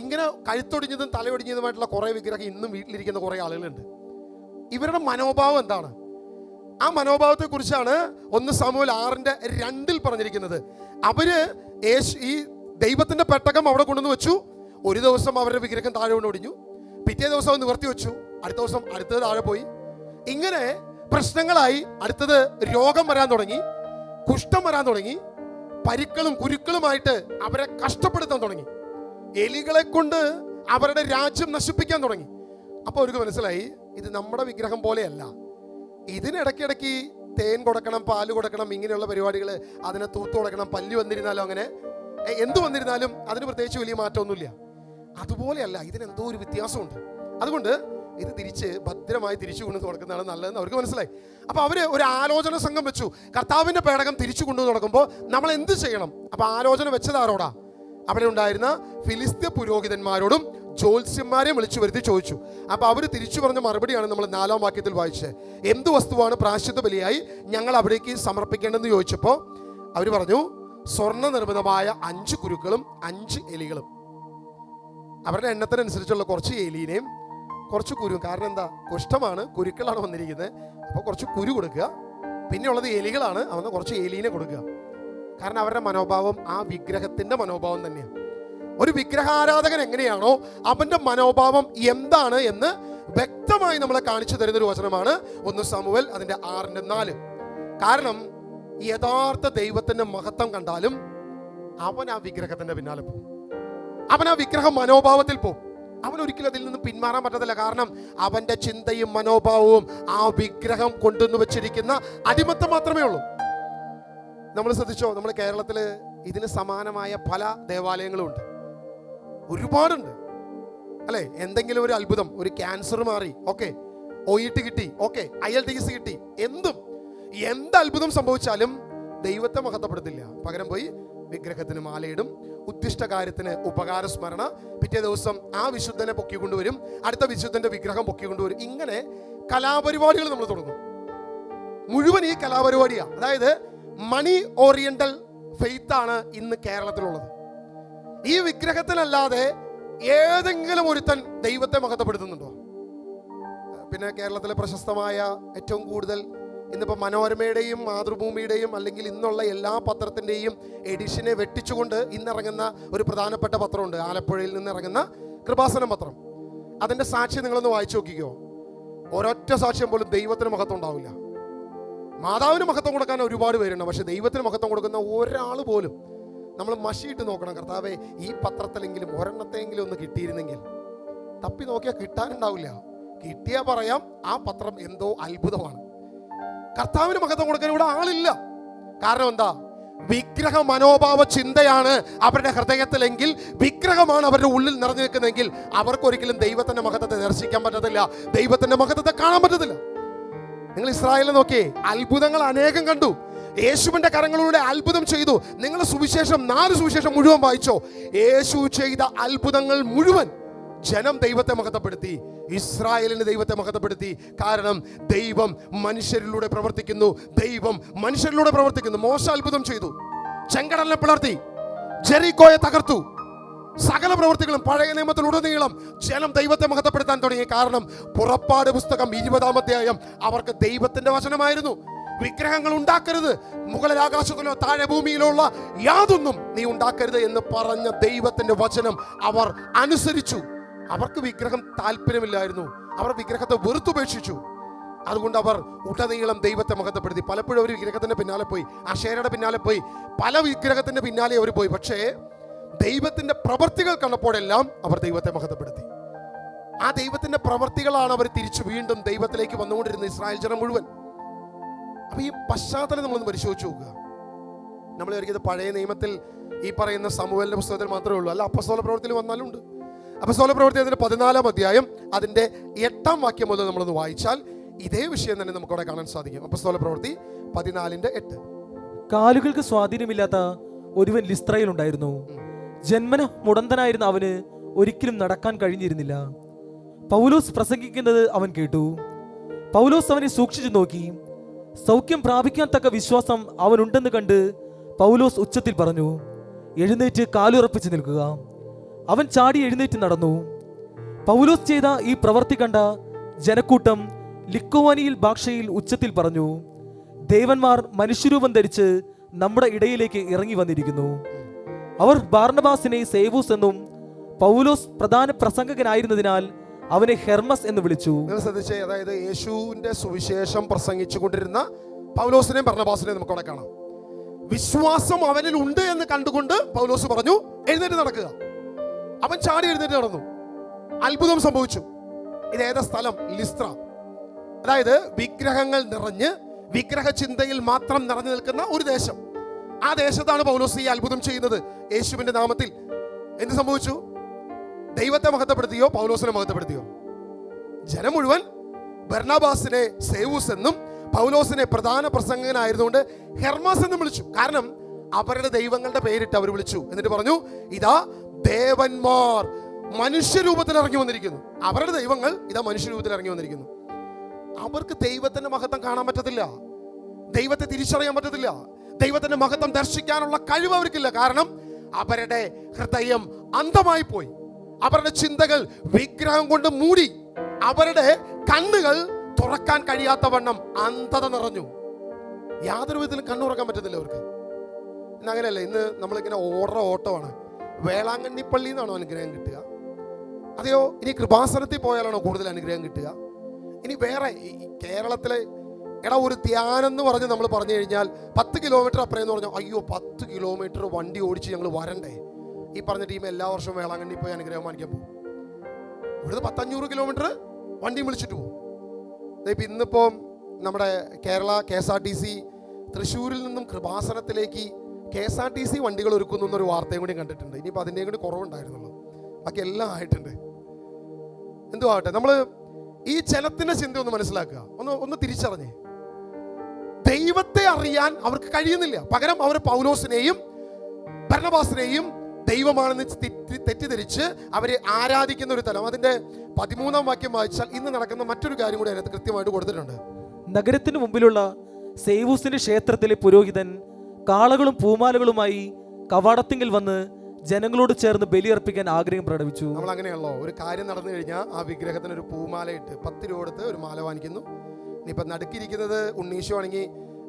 ഇങ്ങനെ കഴുത്തൊടിഞ്ഞതും തലയൊടിഞ്ഞതുമായിട്ടുള്ള കുറെ വിഗ്രഹം ഇന്നും വീട്ടിലിരിക്കുന്ന കുറെ ആളുകളുണ്ട്. ഇവരുടെ മനോഭാവം എന്താണ്? ആ മനോഭാവത്തെ കുറിച്ചാണ് 1 സാമുവേൽ 6:2 പറഞ്ഞിരിക്കുന്നത്. അവര് ഈ ദൈവത്തിന്റെ പെട്ടകം അവിടെ കൊണ്ടുവന്ന് വെച്ചു. ഒരു ദിവസം അവരുടെ വിഗ്രഹം താഴെ കൊണ്ട് ഒടിഞ്ഞു, പിറ്റേ ദിവസം അത് നിവർത്തി വെച്ചു, അടുത്ത ദിവസം അടുത്തത് താഴെ പോയി. ഇങ്ങനെ പ്രശ്നങ്ങളായി. അടുത്തത് രോഗം വരാൻ തുടങ്ങി, കുഷ്ഠം വരാൻ തുടങ്ങി, പരിക്കളും കുരുക്കളുമായിട്ട് അവരെ കഷ്ടപ്പെടുത്താൻ തുടങ്ങി, എലികളെ കൊണ്ട് അവരുടെ രാജ്യം നശിപ്പിക്കാൻ തുടങ്ങി. അപ്പോൾ അവർക്ക് മനസ്സിലായി ഇത് നമ്മുടെ വിഗ്രഹം പോലെയല്ല. ഇതിനിടയ്ക്കിടയ്ക്ക് തേൻ കൊടുക്കണം, പാല് കൊടുക്കണം, ഇങ്ങനെയുള്ള പരിപാടികൾ, അതിനെ തൂത്ത് കൊടുക്കണം. പല്ലി വന്നിരുന്നാലും അങ്ങനെ എന്ത് വന്നിരുന്നാലും അതിന് പ്രത്യേകിച്ച് വലിയ മാറ്റമൊന്നുമില്ല. അതുപോലെയല്ല, ഇതിനെന്തോ ഒരു വ്യത്യാസമുണ്ട്. അതുകൊണ്ട് ഇത് തിരിച്ച് ഭദ്രമായി തിരിച്ചു കൊണ്ടു കൊടുക്കുന്നതാണ് നല്ലതെന്ന് അവർക്ക് മനസ്സിലായി. അപ്പോൾ അവർ ഒരു ആലോചന സംഘം വെച്ചു. കർത്താവിൻ്റെ പേടകം തിരിച്ചു കൊണ്ടു നടക്കുമ്പോൾ നമ്മൾ എന്ത് ചെയ്യണം? അപ്പോൾ ആലോചന വെച്ചത് ആരോടാ? അവിടെ ഉണ്ടായിരുന്ന ഫിലിസ്ത്യ പുരോഹിതന്മാരോടും ജ്യോത്സ്യന്മാരെയും വിളിച്ചു വരുത്തി ചോദിച്ചു. അപ്പോൾ അവർ തിരിച്ചു പറഞ്ഞ മറുപടിയാണ് നമ്മൾ 4-ാം വാക്യത്തിൽ വായിച്ചത്. എന്ത് വസ്തുവാണ് പ്രായശ്ചിത്ത ബലിയായി ഞങ്ങൾ അവിടേക്ക് സമർപ്പിക്കേണ്ടതെന്ന് ചോദിച്ചപ്പോൾ അവർ പറഞ്ഞു, സ്വർണ്ണ നിർമ്മിതമായ 5 കുരുക്കളും 5 എലികളും. അവരുടെ എണ്ണത്തിനനുസരിച്ചുള്ള കുറച്ച് എലീനെയും കുറച്ച് കുരു. കാരണം എന്താ? കുഷ്ഠമാണ്, കുരുക്കളാണ് വന്നിരിക്കുന്നത്. അപ്പോൾ കുറച്ച് കുരു കൊടുക്കുക, പിന്നെ ഉള്ളത് എലികളാണ്, അവന്ന് കുറച്ച് എലീനെ കൊടുക്കുക. കാരണം അവരുടെ മനോഭാവം ആ വിഗ്രഹത്തിന്റെ മനോഭാവം തന്നെയാണ്. ഒരു വിഗ്രഹാരാധകൻ എങ്ങനെയാണോ അവന്റെ മനോഭാവം എന്താണ് എന്ന് വ്യക്തമായി നമ്മളെ കാണിച്ചു തരുന്നൊരു വചനമാണ് 1 സാമുവേൽ അതിന്റെ 6:4. കാരണം യഥാർത്ഥ ദൈവത്തിന്റെ മഹത്വം കണ്ടാലും അവൻ ആ വിഗ്രഹത്തിന്റെ പിന്നാലെ പോകും. അവൻ ആ വിഗ്രഹ മനോഭാവത്തിൽ പോകും. അവൻ ഒരിക്കലും അതിൽ നിന്ന് പിന്മാറാൻ പറ്റത്തില്ല. കാരണം അവന്റെ ചിന്തയും മനോഭാവവും ആ വിഗ്രഹം കൊണ്ടുവന്ന് വെച്ചിരിക്കുന്ന അടിമത്തം മാത്രമേ ഉള്ളൂ. നമ്മൾ ശ്രദ്ധിച്ചോ, നമ്മൾ കേരളത്തിൽ ഇതിന് സമാനമായ പല ദേവാലയങ്ങളും ഉണ്ട്, ഒരുപാടുണ്ട് അല്ലെ? എന്തെങ്കിലും ഒരു അത്ഭുതം, ഒരു ക്യാൻസർ മാറി, ഓക്കെ, OET കിട്ടി, ഓക്കെ, IELTS കിട്ടി, എന്ത് അത്ഭുതം സംഭവിച്ചാലും ദൈവത്തെ മഹത്വപ്പെടുത്തില്ല. പകരം പോയി വിഗ്രഹത്തിന് മാലയിടും, ഉദ്ദിഷ്ട കാര്യത്തിന് ഉപകാര സ്മരണ, പിറ്റേ ദിവസം ആ വിശുദ്ധനെ പൊക്കിക്കൊണ്ടുവരും, അടുത്ത വിശുദ്ധന്റെ വിഗ്രഹം പൊക്കിക്കൊണ്ടുവരും. ഇങ്ങനെ കലാപരിപാടികൾ നമ്മൾ തുടങ്ങും. മുഴുവൻ ഈ കലാപരിപാടിയാണ്. അതായത് മണി ഓറിയന്റൽ ഫെയ്ത്ത് ആണ് ഇന്ന് കേരളത്തിലുള്ളത്. ഈ വിഗ്രഹത്തിലല്ലാതെ ഏതെങ്കിലും ഒരുത്തൻ ദൈവത്തെ മഹത്വപ്പെടുത്തുന്നുണ്ടോ? പിന്നെ കേരളത്തിലെ പ്രശസ്തമായ ഏറ്റവും കൂടുതൽ ഇന്നിപ്പോൾ മനോരമയുടെയും മാതൃഭൂമിയുടെയും അല്ലെങ്കിൽ ഇന്നുള്ള എല്ലാ പത്രത്തിൻ്റെയും എഡിഷനെ വെട്ടിച്ചുകൊണ്ട് ഇന്നിറങ്ങുന്ന ഒരു പ്രധാനപ്പെട്ട പത്രമുണ്ട്, ആലപ്പുഴയിൽ നിന്ന് ഇറങ്ങുന്ന കൃപാസനം പത്രം. അതിൻ്റെ സാക്ഷ്യം നിങ്ങളൊന്ന് വായിച്ചു നോക്കിക്കോ. ഒരൊറ്റ സാക്ഷ്യം പോലും ദൈവത്തിന് മഹത്വം ഉണ്ടാവില്ല. മാതാവിന് മഹത്വം കൊടുക്കാൻ ഒരുപാട് പേരുണ്ട്, പക്ഷെ ദൈവത്തിന് മഹത്വം കൊടുക്കുന്ന ഒരാൾ പോലും. നമ്മൾ മഷിയിട്ട് നോക്കണം, കർത്താവേ ഈ പത്രത്തിലെങ്കിലും ഒരെണ്ണത്തെങ്കിലും ഒന്ന് കിട്ടിയിരുന്നെങ്കിൽ. തപ്പി നോക്കിയാൽ കിട്ടാനുണ്ടാവില്ല. കിട്ടിയാൽ പറയാം ആ പത്രം എന്തോ അത്ഭുതമാണ്. കർത്താവിന് മഹത്വം കൊടുക്കാൻ ഇവിടെ ആളില്ല. കാരണം എന്താ? വിഗ്രഹ മനോഭാവ ചിന്തയാണ് അവരുടെ ഹൃദയത്തിലെങ്കിൽ, വിഗ്രഹമാണ് അവരുടെ ഉള്ളിൽ നിറഞ്ഞു നിൽക്കുന്നതെങ്കിൽ അവർക്കൊരിക്കലും ദൈവത്തിന്റെ മഹത്വത്തെ ദർശിക്കാൻ പറ്റത്തില്ല, ദൈവത്തിന്റെ മഹത്വത്തെ കാണാൻ പറ്റത്തില്ല. നിങ്ങൾ ഇസ്രായേലിനെ നോക്കിയേ, അത്ഭുതങ്ങൾ അനേകം കണ്ടു. യേശുവിന്റെ കരങ്ങളിലൂടെ അത്ഭുതം ചെയ്തു. നിങ്ങൾ സുവിശേഷം 4 സുവിശേഷം മുഴുവൻ വായിച്ചോ. യേശു ചെയ്ത അത്ഭുതങ്ങൾ മുഴുവൻ ജനം ദൈവത്തെ മഹത്വപ്പെടുത്തി, ഇസ്രായേലിന് ദൈവത്തെ മഹത്വപ്പെടുത്തി. കാരണം ദൈവം മനുഷ്യരിലൂടെ പ്രവർത്തിക്കുന്നു, ദൈവം മനുഷ്യരിലൂടെ പ്രവർത്തിക്കുന്നു. മോശ അത്ഭുതം ചെയ്തു, ചെങ്കടലിനെ പിളർത്തി, ജെറിക്കോയെ തകർത്തു. സകല പ്രവൃത്തികളും പഴയ നിയമത്തിലുടനീളം ജനം ദൈവത്തെ മഹത്വപ്പെടുത്താൻ തുടങ്ങി. കാരണം പുറപ്പാട് പുസ്തകം 20-ാം അധ്യായം അവർക്ക് ദൈവത്തിന്റെ വചനമായിരുന്നു. വിഗ്രഹങ്ങൾ ഉണ്ടാക്കരുത്, മുകളിൽ ആകാശത്തിലോ താഴെ ഭൂമിയിലോ ഉള്ള യാതൊന്നും നീ ഉണ്ടാക്കരുത് എന്ന് പറഞ്ഞ ദൈവത്തിന്റെ വചനം അവർ അനുസരിച്ചു. അവർക്ക് വിഗ്രഹം താല്പര്യമില്ലായിരുന്നു, അവർ വിഗ്രഹത്തെ വെറുത്തുപേക്ഷിച്ചു. അതുകൊണ്ട് അവർ ഉടനീളം ദൈവത്തെ മഹത്വപ്പെടുത്തി. പലപ്പോഴും അവർ വിഗ്രഹത്തിന്റെ പിന്നാലെ പോയി, അശേരയുടെ പിന്നാലെ പോയി, പല വിഗ്രഹത്തിന്റെ പിന്നാലെ അവർ പോയി. പക്ഷേ ദൈവത്തിന്റെ പ്രവർത്തികൾ കണ്ടപ്പോഴെല്ലാം അവർ ദൈവത്തെ മഹത്വപ്പെടുത്തി. ആ ദൈവത്തിന്റെ പ്രവർത്തികളാണ് അവർ തിരിച്ചു വീണ്ടും ദൈവത്തിലേക്ക് വന്നുകൊണ്ടിരുന്ന ഇസ്രായേൽ ജനം മുഴുവൻ. അപ്പൊ ഈ പശ്ചാത്തലം നമ്മളൊന്ന് പരിശോധിച്ച് നോക്കുക. നമ്മൾ ഒരിക്കലും പഴയ നിയമത്തിൽ ഈ പറയുന്ന സമൂഹലിന്റെ പുസ്തകത്തിൽ മാത്രമേ ഉള്ളൂ, അല്ല അപ്പസ്തോല പ്രവൃത്തിയിൽ വന്നാലും ഉണ്ട്. അപ്പസ്തോല പ്രവൃത്തി അതിന്റെ 14-ാം അധ്യായം അതിന്റെ 8-ാം വാക്യം മുതൽ നമ്മളൊന്ന് വായിച്ചാൽ ഇതേ വിഷയം തന്നെ നമുക്കവിടെ കാണാൻ സാധിക്കും. അപ്പസ്തോല പ്രവൃത്തി 14:8. കാലുകൾക്ക് സ്വാധീനമില്ലാത്ത ഒരുവൻ ലിസ്ത്രയിൽ ഉണ്ടായിരുന്നു. ജന്മന മുടന്തനായിരുന്ന അവന് ഒരിക്കലും നടക്കാൻ കഴിഞ്ഞിരുന്നില്ല. പൗലോസ് പ്രസംഗിക്കുന്നത് അവൻ കേട്ടു. പൗലോസ് അവനെ സൂക്ഷിച്ചു നോക്കി. സൗഖ്യം പ്രാപിക്കാൻ തക്ക വിശ്വാസം അവനുണ്ടെന്ന് കണ്ട് പൗലോസ് ഉച്ചത്തിൽ പറഞ്ഞു, എഴുന്നേറ്റ് കാലുറപ്പിച്ച് നിൽക്കുക. അവൻ ചാടി എഴുന്നേറ്റ് നടന്നു. പൗലോസ് ചെയ്ത ഈ പ്രവൃത്തി കണ്ട ജനക്കൂട്ടം ലിക്കോവാനിയിൽ ഭാഷയിൽ ഉച്ചത്തിൽ പറഞ്ഞു, ദേവന്മാർ മനുഷ്യരൂപം ധരിച്ച് നമ്മുടെ ഇടയിലേക്ക് ഇറങ്ങി വന്നിരിക്കുന്നു. അവർ ബാർണബാസിനെ സേവൂസ് എന്നും പൗലോസ് പ്രധാന പ്രസംഗകനായിരുന്നതിനാൽ അവനെ ഹെർമസ് എന്ന് വിളിച്ചു. നിങ്ങൾ ശ്രദ്ധിച്ചേ, അതായത് യേശുവിന്റെ സുവിശേഷം പ്രസംഗിച്ചു കൊണ്ടിരുന്ന പൗലോസിനെയും ബർന്നബാസിനെയും നമുക്ക് അവിടെ കാണാം. വിശ്വാസം അവനിൽ ഉണ്ട് എന്ന് കണ്ടുകൊണ്ട് പൗലോസ് പറഞ്ഞു, എഴുന്നേറ്റ് നടക്കുക. അവൻ ചാടി എഴുന്നേറ്റ് നടന്നു. അത്ഭുതം സംഭവിച്ചു. ഇത് ഏതാ സ്ഥലം? ലിസ്ത്ര. അതായത് വിഗ്രഹങ്ങൾ നിറഞ്ഞ് വിഗ്രഹ ചിന്തയിൽ മാത്രം നിറഞ്ഞു നിൽക്കുന്ന ഒരു ദേശം. ആ ദേശത്താണ് പൗലോസ് ഈ അത്ഭുതം ചെയ്യുന്നത് യേശുവിന്റെ നാമത്തിൽ. എന്ത് സംഭവിച്ചു? ദൈവത്തെ മഹത്വപ്പെടുത്തിയോ പൗലോസിനെ മഹത്വപ്പെടുത്തിയോ? ജനം മുഴുവൻ ബർന്നബാസിനെ സേവൂസ് എന്നും പൗലോസിനെ പ്രധാന പ്രസംഗകനായിരുന്നുകൊണ്ട് ഹെർമാസ് എന്നും വിളിച്ചു. കാരണം അവരുടെ ദൈവങ്ങളുടെ പേരിട്ട് അവർ വിളിച്ചു. എന്നിട്ട് പറഞ്ഞു, ഇതാ ദേവന്മാർ മനുഷ്യരൂപത്തിൽ ഇറങ്ങി വന്നിരിക്കുന്നു. അവരുടെ ദൈവങ്ങൾ ഇതാ മനുഷ്യരൂപത്തിൽ ഇറങ്ങി വന്നിരിക്കുന്നു. അവർക്ക് ദൈവത്തിന്റെ മഹത്വം കാണാൻ പറ്റത്തില്ല, ദൈവത്തെ തിരിച്ചറിയാൻ പറ്റത്തില്ല, ദൈവത്തിന്റെ മഹത്വം ദർശിക്കാനുള്ള കഴിവ് അവർക്കില്ല. കാരണം അവരുടെ ഹൃദയം അന്ധമായി പോയി, അവരുടെ ചിന്തകൾ വിഗ്രഹം കൊണ്ട് മൂടി, അവരുടെ കണ്ണുകൾ തുറക്കാൻ കഴിയാത്തവണ്ണം അന്ധത നിറഞ്ഞു. യാതൊരു വിധത്തിലും കണ്ണുറക്കാൻ പറ്റുന്നില്ല അവർക്ക്. ഇന്ന് അങ്ങനെയല്ല. ഇന്ന് നമ്മളിങ്ങനെ ഓട്ടമാണ്. വേളാങ്കണ്ണി പള്ളിയിൽ നിന്നാണോ അനുഗ്രഹം കിട്ടുക? അതെയോ ഇനി കൃപാസനത്തിൽ പോയാലാണോ കൂടുതൽ അനുഗ്രഹം കിട്ടുക? ഇനി വേറെ കേരളത്തിലെ ഒരു ധ്യാനം എന്ന് പറഞ്ഞ് നമ്മൾ പറഞ്ഞു കഴിഞ്ഞാൽ 10 കിലോമീറ്റർ അപ്പുറം എന്ന് പറഞ്ഞാൽ, അയ്യോ 10 കിലോമീറ്റർ വണ്ടി ഓടിച്ച് ഞങ്ങൾ വരണ്ടേ? ഈ പറഞ്ഞ ടീം എല്ലാ വർഷവും വേളാങ്കണ്ണി പോയി അനുഗ്രഹം വാങ്ങിക്കാൻ പോകും. ഇവിടുന്ന് 500 കിലോമീറ്റർ വണ്ടി വിളിച്ചിട്ട് പോകും. ഇപ്പം ഇന്നിപ്പോൾ നമ്മുടെ കേരള KSRTC തൃശ്ശൂരിൽ നിന്നും കൃപാസനത്തിലേക്ക് KSRTC വണ്ടികൾ ഒരുക്കുന്നു എന്നൊരു വാർത്തയും കൂടി കണ്ടിട്ടുണ്ട്. ഇനിയിപ്പോൾ അതിൻ്റെയും കൂടി കുറവുണ്ടായിരുന്നുള്ളൂ, ബാക്കി എല്ലാം ആയിട്ടുണ്ട്. എന്തുവാകട്ടെ, നമ്മൾ ഈ ജനത്തിന്റെ ചിന്ത ഒന്ന് മനസ്സിലാക്കുക, ഒന്ന് തിരിച്ചറിഞ്ഞേ. ദൈവത്തെ അറിയാൻ അവർക്ക് കഴിയുന്നില്ല. പകരം അവർ പൗലോസിനെയും ബർന്നബാസിനെയും ദൈവമാണെന്ന് തെറ്റിദ്ധരിച്ച് അവരെ ആരാധിക്കുന്ന ഒരു തലം. അതിന്റെ 13-ാം വാക്യം വായിച്ചാൽ ഇന്ന് നടക്കുന്ന മറ്റൊരു കാര്യം കൂടി അതിനകത്ത് കൃത്യമായിട്ട് കൊടുത്തിട്ടുണ്ട്. നഗരത്തിന് മുമ്പിലുള്ള സേവൂസിന്റെ ക്ഷേത്രത്തിലെ പുരോഹിതൻ കാളകളും പൂമാലകളുമായി കവാടത്തിങ്കിൽ വന്ന് ജനങ്ങളോട് ചേർന്ന് ബലിയർപ്പിക്കാൻ ആഗ്രഹം പ്രകടിപ്പിച്ചു. നമ്മൾ അങ്ങനെയാണല്ലോ, ഒരു കാര്യം നടന്നു കഴിഞ്ഞാൽ ആ വിഗ്രഹത്തിന് ഒരു പൂമാലയിട്ട് 10 രൂപ കൊടുത്ത് ഒരു മാല വാങ്ങിക്കുന്നു. ഇനിയിപ്പം നടുക്കിരിക്കുന്നത് ഉണ്ണീശോ ആണെങ്കിൽ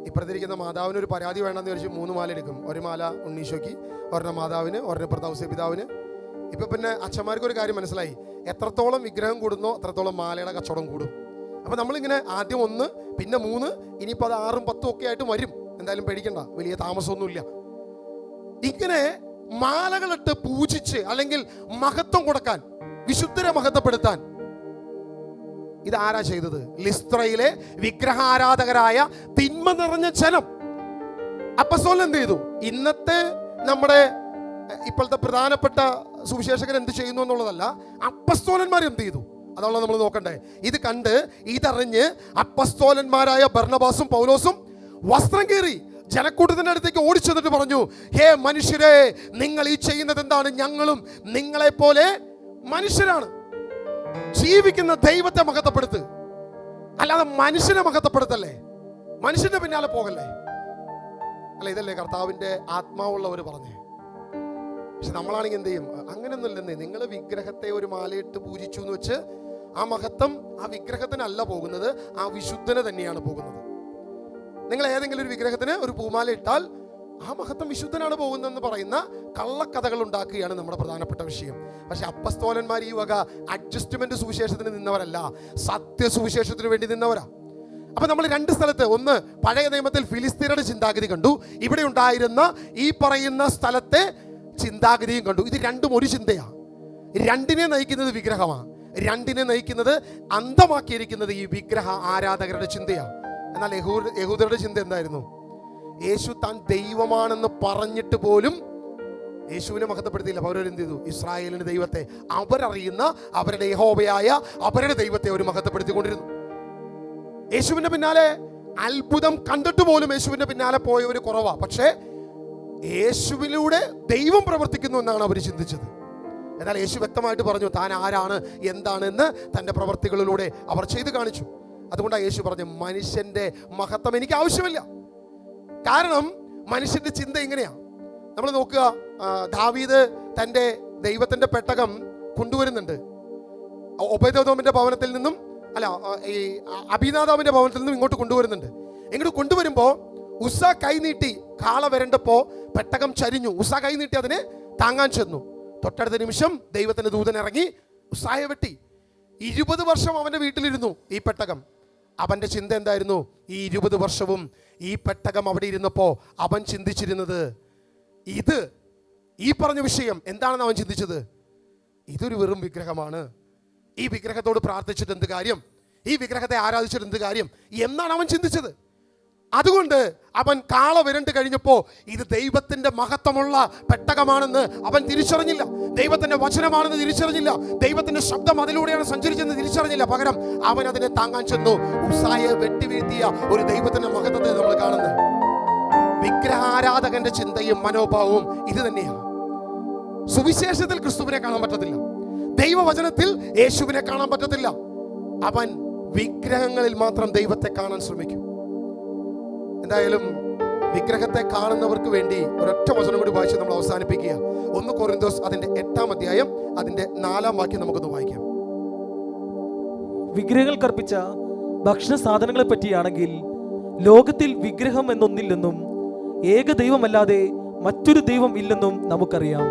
ഇപ്പുറത്തിരിക്കുന്ന മാതാവിന് ഒരു പരാതി വേണമെന്ന് ചോദിച്ച് 3 മാല എടുക്കും. ഒരു മാല ഉണ്ണീശോയ്ക്ക്, ഒരെണ്ണം മാതാവിന്, ഒരെണ്ണം ഇപ്പുറത്തെ പിതാവിന്. ഇപ്പം പിന്നെ അച്ഛന്മാർക്ക് ഒരു കാര്യം മനസ്സിലായി, എത്രത്തോളം വിഗ്രഹം കൂടുന്നോ അത്രത്തോളം മാലയുടെ കച്ചവടം കൂടും. അപ്പം നമ്മളിങ്ങനെ ആദ്യം 1, പിന്നെ 3, ഇനിയിപ്പോൾ അത് 6, 10 ഒക്കെ ആയിട്ട് വരും. എന്തായാലും പേടിക്കണ്ട, വലിയ താമസമൊന്നുമില്ല. ഇങ്ങനെ മാലകളിട്ട് പൂജിച്ച് അല്ലെങ്കിൽ മഹത്വം കൊടുക്കാൻ, വിശുദ്ധരെ മഹത്വപ്പെടുത്താൻ ഇതാരാ ചെയ്തത്? ലിസ്ത്രയിലെ വിഗ്രഹാരാധകരായ തിന്മ നിറഞ്ഞ ജനം. അപ്പസ്തോലൻ എന്ത് ചെയ്തു? ഇന്നത്തെ നമ്മുടെ ഇപ്പോഴത്തെ പ്രധാനപ്പെട്ട സുവിശേഷകർ എന്ത് ചെയ്യുന്നു എന്നുള്ളതല്ല, അപ്പസ്തോലന്മാർ എന്ത് ചെയ്തു അതാണല്ലോ നമ്മൾ നോക്കണ്ടേ. ഇത് കണ്ട് ഇതറിഞ്ഞ് അപ്പസ്തോലന്മാരായ ബർന്നബാസും പൗലോസും വസ്ത്രം കീറി ജനക്കൂട്ടത്തിന്റെ അടുത്തേക്ക് ഓടിച്ചെന്നിട്ട് പറഞ്ഞു, ഹേ മനുഷ്യരെ, നിങ്ങൾ ഈ ചെയ്യുന്നത് എന്താണ്? ഞങ്ങളും നിങ്ങളെ പോലെ മനുഷ്യരാണ്. ജീവിക്കുന്ന ദൈവത്തെ മഹത്വപ്പെടുത്ത്, അല്ലാതെ മനുഷ്യനെ മഹത്വപ്പെടുത്തല്ലേ, മനുഷ്യന്റെ പിന്നാലെ പോകല്ലേ. അല്ല, ഇതല്ലേ കർത്താവിന്റെ ആത്മാവുള്ളവർ പറഞ്ഞേ. പക്ഷെ നമ്മളാണെങ്കിൽ എന്ത് ചെയ്യും? അങ്ങനെയൊന്നുമില്ലെന്നേ. നിങ്ങൾ വിഗ്രഹത്തെ ഒരു മാലയിട്ട് പൂജിച്ചു എന്ന് വെച്ച് ആ മഹത്വം ആ വിഗ്രഹത്തിനല്ല പോകുന്നത്, ആ വിശുദ്ധന് തന്നെയാണ് പോകുന്നത്. നിങ്ങൾ ഏതെങ്കിലും ഒരു വിഗ്രഹത്തിന് ഒരു പൂമാല ഇട്ടാൽ ആ മഹത്വം വിശുദ്ധനാണ് പോകുന്നതെന്ന് പറയുന്ന കള്ളക്കഥകൾ ഉണ്ടാക്കുകയാണ് നമ്മുടെ പ്രധാനപ്പെട്ട വിഷയം. പക്ഷെ അപ്പസ്തോലന്മാർ ഈ വക അഡ്ജസ്റ്റ്മെന്റ് സുവിശേഷത്തിന് നിന്നവരല്ല, സത്യസുവിശേഷത്തിന് വേണ്ടി നിന്നവരാ. അപ്പൊ നമ്മൾ 2 സ്ഥലത്ത്, ഒന്ന് പഴയ നിയമത്തിൽ ഫിലിസ്തീനയുടെ ചിന്താഗതി കണ്ടു, ഇവിടെ ഉണ്ടായിരുന്ന ഈ പറയുന്ന സ്ഥലത്തെ ചിന്താഗതിയും കണ്ടു. ഇത് രണ്ടും ഒരു ചിന്തയാണ്. 2നെ നയിക്കുന്നത് വിഗ്രഹമാണ്, 2നെ നയിക്കുന്നത് അന്ധമാക്കിയിരിക്കുന്നത് ഈ വിഗ്രഹ ആരാധകരുടെ ചിന്തയാണ്. എന്നാൽ യഹൂദരുടെ ചിന്ത എന്തായിരുന്നു? യേശു താൻ ദൈവമാണെന്ന് പറഞ്ഞിട്ട് പോലും യേശുവിനെ മഹത്വപ്പെടുത്തിയില്ല. അവരെന്ത് ചെയ്തു? ഇസ്രായേലിന്റെ ദൈവത്തെ, അവരറിയുന്ന അവരുടെ യഹോവയായ അവരുടെ ദൈവത്തെ അവർ മഹത്വപ്പെടുത്തിക്കൊണ്ടിരുന്നു. യേശുവിന്റെ പിന്നാലെ അത്ഭുതം കണ്ടിട്ട് പോലും യേശുവിന്റെ പിന്നാലെ പോയവർ കുറവാ. പക്ഷേ യേശുവിലൂടെ ദൈവം പ്രവർത്തിക്കുന്നു എന്നാണ് അവർ ചിന്തിച്ചത്. എന്നാൽ യേശു വ്യക്തമായിട്ട് പറഞ്ഞു താൻ ആരാണ് എന്താണെന്ന് തൻ്റെ പ്രവർത്തികളിലൂടെ അവർ ചെയ്തു കാണിച്ചു. അതുകൊണ്ടാണ് യേശു പറഞ്ഞു, മനുഷ്യന്റെ മഹത്വം എനിക്ക് ആവശ്യമില്ല. കാരണം മനുഷ്യന്റെ ചിന്ത ഇങ്ങനെയാ. നമ്മൾ നോക്കുക, ദാവീദ് തൻ്റെ ദൈവത്തിന്റെ പെട്ടകം കൊണ്ടുവരുന്നുണ്ട്. ഒബേദെദോമിന്റെ ഭവനത്തിൽ നിന്നും, അല്ല, ഈ അബീനാദാമിന്റെ ഭവനത്തിൽ നിന്നും ഇങ്ങോട്ട് കൊണ്ടുവരുന്നുണ്ട്. ഇങ്ങോട്ട് കൊണ്ടുവരുമ്പോൾ ഉസ്സ കൈ നീട്ടി കാള വരണ്ടപ്പോ പെട്ടകം ചരിഞ്ഞു. ഉസ്സ കൈ നീട്ടി അതിനെ താങ്ങാൻ ചെന്നു. തൊട്ടടുത്ത നിമിഷം ദൈവത്തിന്റെ ദൂതൻ ഇറങ്ങി ഉസായെ വെട്ടി. 20 വർഷം അവന്റെ വീട്ടിലിരുന്നു ഈ പെട്ടകം. അവന്റെ ചിന്ത എന്തായിരുന്നു? ഈ 20 വർഷവും ഈ പെട്ടകം അവിടെ ഇരുന്നപ്പോ അവൻ ചിന്തിച്ചിരുന്നത് ഇത്, ഈ പറഞ്ഞ വിഷയം എന്താണെന്ന് അവൻ ചിന്തിച്ചത്? ഇതൊരു വെറും വിഗ്രഹമാണ്. ഈ വിഗ്രഹത്തോട് പ്രാർത്ഥിച്ചിട്ട് എന്ത് കാര്യം? ഈ വിഗ്രഹത്തെ ആരാധിച്ചിട്ട് എന്ത് കാര്യം എന്നാണ് അവൻ ചിന്തിച്ചത്. അതുകൊണ്ട് അവൻ കാള വിരണ്ട് കഴിഞ്ഞപ്പോ ഇത് ദൈവത്തിന്റെ മഹത്വമുള്ള പെട്ടകമാണെന്ന് അവൻ തിരിച്ചറിഞ്ഞില്ല. ദൈവത്തിന്റെ വചനമാണെന്ന് തിരിച്ചറിഞ്ഞില്ല. ദൈവത്തിന്റെ ശബ്ദം അതിലൂടെയാണ് സഞ്ചരിച്ചെന്ന് തിരിച്ചറിഞ്ഞില്ല. പകരം അവൻ അതിനെ താങ്ങാൻ ചെന്നു. ഉസായെ വെട്ടി വീഴ്ത്തിയ ഒരു ദൈവത്തിന്റെ മഹത്വത്തെ നമ്മൾ കാണുന്നത്. വിഗ്രഹാരാധകന്റെ ചിന്തയും മനോഭാവവും ഇത് തന്നെയാണ്. സുവിശേഷത്തിൽ ക്രിസ്തുവിനെ കാണാൻ പറ്റത്തില്ല. ദൈവവചനത്തിൽ യേശുവിനെ കാണാൻ പറ്റത്തില്ല. അവൻ വിഗ്രഹങ്ങളിൽ മാത്രം ദൈവത്തെ കാണാൻ ശ്രമിക്കും. എന്തായാലും വിഗ്രഹത്തെ കാണുന്നവർക്ക് വേണ്ടി ഒരൊറ്റ വചനം കൂടി വായിച്ച് നമ്മൾ അവസാനിപ്പിക്കുക. 1 കൊരിന്തോസ് അതിന്റെ 8-ാം അധ്യായം അതിന്റെ 4-ാം വാക്യം നമുക്കൊന്ന് വായിക്കാം. വിഗ്രഹങ്ങൾ കർപ്പിച്ച ഭക്ഷണ സാധനങ്ങളെ പറ്റിയാണെങ്കിൽ ലോകത്തിൽ വിഗ്രഹം എന്നൊന്നില്ലെന്നും ഏക ദൈവമല്ലാതെ മറ്റൊരു ദൈവം ഇല്ലെന്നും നമുക്കറിയാം.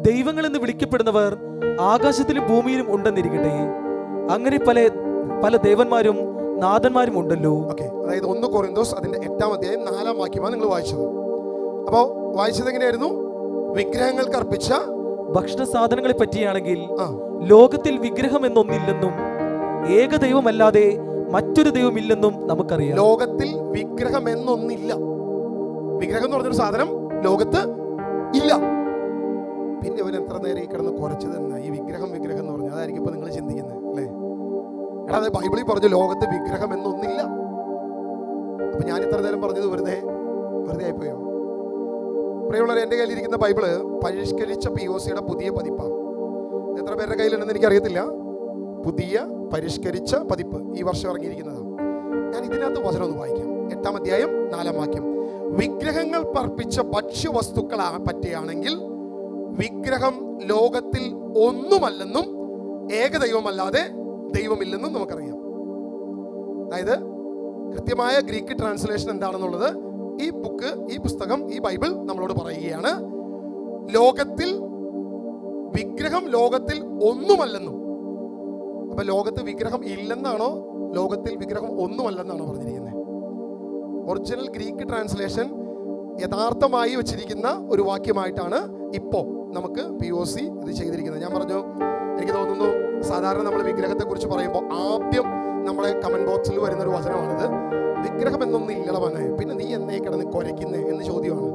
ദൈവങ്ങൾ എന്ന് വിളിക്കപ്പെടുന്നവർ ആകാശത്തിലും ഭൂമിയിലും ഉണ്ടെന്നിരിക്കട്ടെ, അങ്ങനെ പല ദേവന്മാരും നാഥന്മാരും ഉണ്ടല്ലോ. അതായത് 1 കൊരിന്തോസ് അതിന്റെ 8-ാം അധ്യായം 4-ാം വാക്യമാണ് നിങ്ങൾ വായിച്ചത്. അപ്പോൾ വായിച്ചത് എങ്ങനെയായിരുന്നു? വിഗ്രഹങ്ങൾക്ക് അർപ്പിച്ച ഭക്ഷണ സാധനങ്ങളെ പറ്റിയാണെങ്കിൽ ലോകത്തിൽ വിഗ്രഹം എന്നൊന്നില്ലെന്നും ഏക ദൈവമല്ലാതെ മറ്റൊരു ദൈവമില്ലെന്നും നമുക്കറിയാം. ലോകത്തിൽ വിഗ്രഹം എന്നൊന്നില്ല. വിഗ്രഹം എന്ന് പറഞ്ഞൊരു സാധനം ലോകത്ത് ഇല്ല. പിന്നെ ഇവൻ എത്ര നേരം ഈ കിടന്ന് കുറച്ച് തന്നെ ഈ വിഗ്രഹം എന്ന് പറഞ്ഞു. അതായിരിക്കും ഇപ്പൊ നിങ്ങൾ ചിന്തിക്കുന്നത് അല്ലേ? എടാ, അത് ബൈബിളിൽ പറഞ്ഞു ലോകത്ത് വിഗ്രഹം എന്നൊന്നില്ല. അപ്പൊ ഞാൻ ഇത്ര നേരം പറഞ്ഞത് വെറുതെ ആയിപ്പോയോ? പ്രിയമുള്ളവരെ, എൻ്റെ കയ്യിലിരിക്കുന്ന ബൈബിള് പരിഷ്കരിച്ച POCയുടെ പുതിയ പതിപ്പാണ്. എത്ര പേരുടെ കയ്യിലുണ്ടെന്ന് എനിക്കറിയത്തില്ല. പുതിയ പരിഷ്കരിച്ച പതിപ്പ് ഈ വർഷം ഇറങ്ങിയിരിക്കുന്നതാണ്. ഞാൻ ഇതിനകത്ത് വചനം ഒന്ന് വായിക്കാം. 8-ാം അധ്യായം 4-ാം വാക്യം. വിഗ്രഹങ്ങൾ അർപ്പിച്ച ഭക്ഷ്യവസ്തുക്കളെ പറ്റിയാണെങ്കിൽ വിഗ്രഹം ലോകത്തിൽ ഒന്നുമല്ലെന്നും ഏകദൈവമല്ലാതെ ദൈവമില്ലെന്നും നമുക്കറിയാം. അതായത് കൃത്യമായ ഗ്രീക്ക് ട്രാൻസ്ലേഷൻ എന്താണെന്നുള്ളത് ഈ പുസ്തകം ഈ ബൈബിൾ നമ്മളോട് പറയുകയാണ്. വിഗ്രഹം ലോകത്തിൽ ഒന്നുമല്ലെന്നും. അപ്പൊ ലോകത്ത് വിഗ്രഹം ഇല്ലെന്നാണോ ലോകത്തിൽ വിഗ്രഹം ഒന്നുമല്ലെന്നാണോ പറഞ്ഞിരിക്കുന്നത്? ഒറിജിനൽ ഗ്രീക്ക് ട്രാൻസ്ലേഷൻ യഥാർത്ഥമായി വെച്ചിരിക്കുന്ന ഒരു വാക്യമായിട്ടാണ് ഇപ്പോൾ നമുക്ക് POC ഇത് ചെയ്തിരിക്കുന്നത്. ഞാൻ പറഞ്ഞു, എനിക്ക് തോന്നുന്നു സാധാരണ നമ്മൾ വിഗ്രഹത്തെ കുറിച്ച് പറയുമ്പോൾ ആദ്യം നമ്മുടെ കമന്റ് ബോക്സിൽ വരുന്ന ഒരു വചനമാണിത്. വിഗ്രഹം എന്നൊന്നും ഇല്ലടവനെ, പിന്നെ നീ എന്നേ കിടന്ന് കുരയ്ക്കുന്നേ എന്ന് ചോദ്യമാണ്.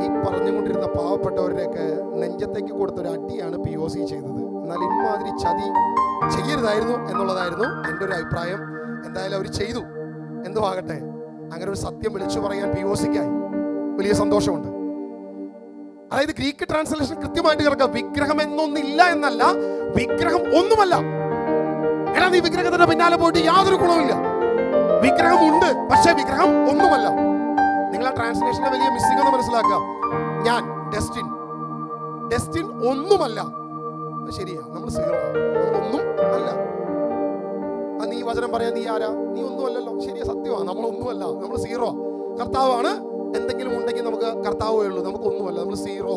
ഈ പറഞ്ഞുകൊണ്ടിരുന്ന പാവപ്പെട്ടവരുടെയൊക്കെ നെഞ്ചത്തേക്ക് കൊടുത്തൊരു അടിയാണ് POC ചെയ്തത്. എന്നാൽ ഇമാതിരി ചതി ചെയ്യരുതായിരുന്നു എന്നുള്ളതായിരുന്നു എൻ്റെ ഒരു അഭിപ്രായം. എന്തായാലും അവർ ചെയ്തു. എന്തോ ആകട്ടെ, അങ്ങനെ ഒരു സത്യം വിളിച്ചു പറയാൻ POCക്കായി വലിയ സന്തോഷമുണ്ട്. അതായത് ഗ്രീക്ക് ട്രാൻസ്ലേഷൻ കൃത്യമായിട്ട് കേൾക്കാം. വിഗ്രഹം എന്നൊന്നില്ല എന്നല്ല, വിഗ്രഹം ഒന്നുമല്ല. എടാ, നീ വിഗ്രഹത്തിന്റെ പിന്നാലെ പോയിട്ട് യാതൊരു ഗുണവുമില്ല. വിഗ്രഹം ഉണ്ട്, പക്ഷേ വിഗ്രഹം ഒന്നുമല്ല. നിങ്ങൾ ആ ട്രാൻസ്ലേഷന്റെ വലിയ മിസ്സിംഗ് ഒന്ന് മനസ്സിലാക്കാം. ഞാൻ ഡെസ്റ്റിൻ ഒന്നുമല്ല. ശരിയാ, നമ്മൾ സീറോ, നമ്മളൊന്നും അല്ല. നീ വചനം പറയാ, നീ ആരാ? നീ ഒന്നുമല്ലല്ലോ. ശരിയാ, സത്യമാണ്, നമ്മളൊന്നുമല്ല, നമ്മൾ സീറോ. കർത്താവാണ്. എന്തെങ്കിലും ഉണ്ടെങ്കിൽ നമുക്ക് കർത്താവേ ഉള്ളൂ, നമുക്കൊന്നുമല്ല, നമ്മൾ സീറോ.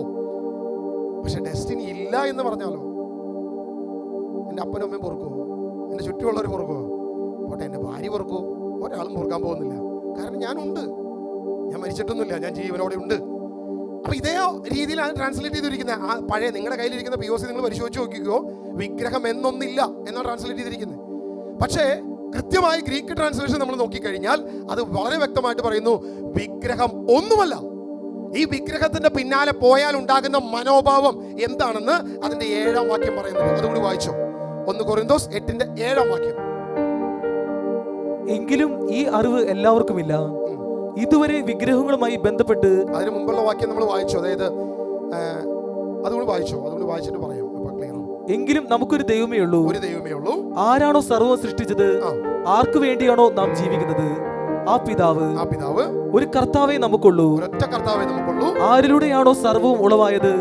പക്ഷെ ഡെസ്റ്റിനി ഇല്ല എന്ന് പറഞ്ഞാലോ, എൻ്റെ അപ്പനും അമ്മയും പൊറുക്കുമോ? എൻ്റെ ചുറ്റുമുള്ളവർ പൊറുക്കുമോ? പോട്ടെ, എൻ്റെ ഭാര്യ പൊറുക്കുമോ? ഒരാളും പൊറുക്കാൻ പോകുന്നില്ല. കാരണം ഞാനുണ്ട്, ഞാൻ മരിച്ചിട്ടൊന്നുമില്ല, ഞാൻ ജീവനോടെ ഉണ്ട്. അപ്പൊ ഇതേ രീതിയിലാണ് ട്രാൻസ്ലേറ്റ് ചെയ്തിരിക്കുന്നത്. ആ പഴയ നിങ്ങളുടെ കയ്യിലിരിക്കുന്ന POC നിങ്ങൾ പരിശോധിച്ച് നോക്കിക്കോ. വിഗ്രഹം എന്നൊന്നില്ല എന്നാണ് ട്രാൻസ്ലേറ്റ് ചെയ്തിരിക്കുന്നത്. പക്ഷേ കൃത്യമായി ഗ്രീക്ക് ട്രാൻസ്ലേഷൻ നമ്മൾ നോക്കിക്കഴിഞ്ഞാൽ അത് വളരെ വ്യക്തമായിട്ട് പറയുന്നു, വിഗ്രഹം ഒന്നുമല്ല. ഈ വിഗ്രഹത്തിന്റെ പിന്നാലെ പോയാൽ ഉണ്ടാകുന്ന മനോഭാവം എന്താണെന്ന് അതിന്റെ 7-ാം വാക്യം പറയുന്നുണ്ട്. അതുകൂടി വായിച്ചോ. 1 കൊരിന്തോസ് 8-ന്റെ 7-ാം വാക്യം. എങ്കിലും ഈ അറിവ് എല്ലാവർക്കുമില്ല. ഇതുവരെ വിഗ്രഹങ്ങളുമായി ബന്ധപ്പെട്ട് അതിന് മുമ്പുള്ള വാക്യം നമ്മൾ വായിച്ചു. അതായത് അതുകൂടി വായിച്ചിട്ട് പറയാം. എങ്കിലും നമുക്കൊരു ദൈവമേ ഉള്ളൂ. ഒരു ദൈവമേ ഉള്ളൂ. ആരാണോ സർവ്വം സൃഷ്ടിച്ചത്, ആർക്കു വേണ്ടിയാണോ നാം ജീവിക്കുന്നത്, ആ പിതാവ് ഒരു കർത്താവേ നമുക്കുള്ളൂ. ഒരൊറ്റ കർത്താവേ നമുക്കുള്ളൂ. ആരിലൂടെയാണോ സർവ്വവും ഉളവായത്,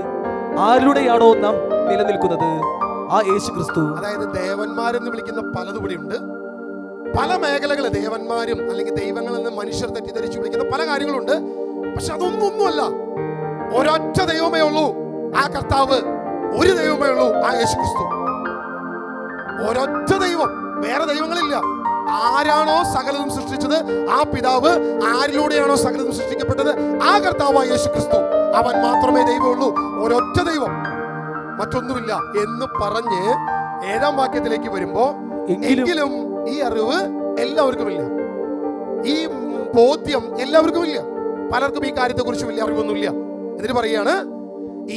ആരിലൂടെയാണോ നാം നിലനിൽക്കുന്നത്, ആ യേശു ക്രിസ്തു. അതായത് ദേവന്മാരെന്ന് വിളിക്കുന്ന പലതും ഇവിടെ ഉണ്ട്. പല മേഖലകൾ ദേവന്മാരും അല്ലെങ്കിൽ ദൈവങ്ങളിൽ നിന്ന് മനുഷ്യർ തെറ്റിദ്ധരിച്ചു വിളിക്കുന്ന പല കാര്യങ്ങളുണ്ട്. പക്ഷെ അതൊന്നുമല്ല. ഒരൊറ്റ ദൈവമേ ഉള്ളൂ, ആ കർത്താവ്. ഒരു ദൈവമേ ഉള്ളൂ, ആ യേശുക്രിസ്തു. ഒരൊറ്റ ദൈവം, വേറെ ദൈവങ്ങളില്ല. ആരാണോ സകലതും സൃഷ്ടിച്ചത് ആ പിതാവ്, ആരിലൂടെയാണോ സകലതും സൃഷ്ടിക്കപ്പെട്ടത് ആ കർത്താവ് യേശുക്രിസ്തു, അവൻ മാത്രമേ ദൈവമുള്ളൂ. ഒരൊറ്റ ദൈവം, മറ്റൊന്നുമില്ല എന്ന് പറഞ്ഞ് 7-ാം വാക്യത്തിലേക്ക് വരുമ്പോ, എങ്കിലും ഈ അറിവ് എല്ലാവർക്കുമില്ല, ഈ ബോധ്യം എല്ലാവർക്കുമില്ല. പലർക്കും ഈ കാര്യത്തെ കുറിച്ച് വലിയ അറിവൊന്നുമില്ല. എന്നിട്ട് പറയാണ്,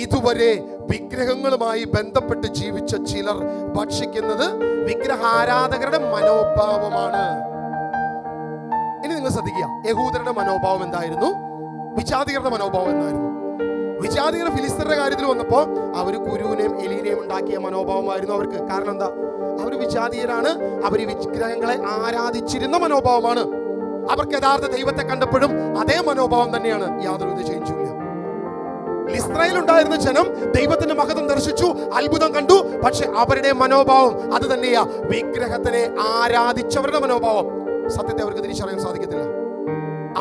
ഇതുവരെ വിഗ്രഹങ്ങളുമായി ബന്ധപ്പെട്ട് ജീവിച്ച ചിലർ ഭക്ഷിക്കുന്നത് വിഗ്രഹാരാധകരുടെ മനോഭാവമാണ്. ഇനി നിങ്ങൾ ശ്രദ്ധിക്കുക, യഹൂദരുടെ മനോഭാവം എന്തായിരുന്നു, വിജാതികളുടെ മനോഭാവം എന്തായിരുന്നു. വിജാതികൾ ഫിലിസ്തീനയുടെ കാര്യത്തിൽ വന്നപ്പോൾ അവർ കുരുവിനെയും എലീനെയും ഉണ്ടാക്കിയ മനോഭാവമായിരുന്നു അവർക്ക്. കാരണം എന്താ, അവർ വിജാതീയരാണ്, അവർ വിഗ്രഹങ്ങളെ ആരാധിച്ചിരുന്ന മനോഭാവമാണ് അവർക്ക്. യഥാർത്ഥ ദൈവത്തെ കണ്ടപ്പോഴും അതേ മനോഭാവം തന്നെയാണ്, യാതൊരു ചേഞ്ചും ഇല്ല. ഇസ്രായേൽ ഉണ്ടായിരുന്ന ജനം ദൈവത്തിന്റെ മഹത്വം ദർശിച്ചു, അത്ഭുതം കണ്ടു. പക്ഷെ അവരുടെ മനോഭാവം അത് തന്നെയാ, വിഗ്രഹത്തിനെ ആരാധിച്ചവരുടെ മനോഭാവം. സത്യത്തെ അവർക്ക് തിരിച്ചറിയാൻ സാധിക്കത്തില്ല.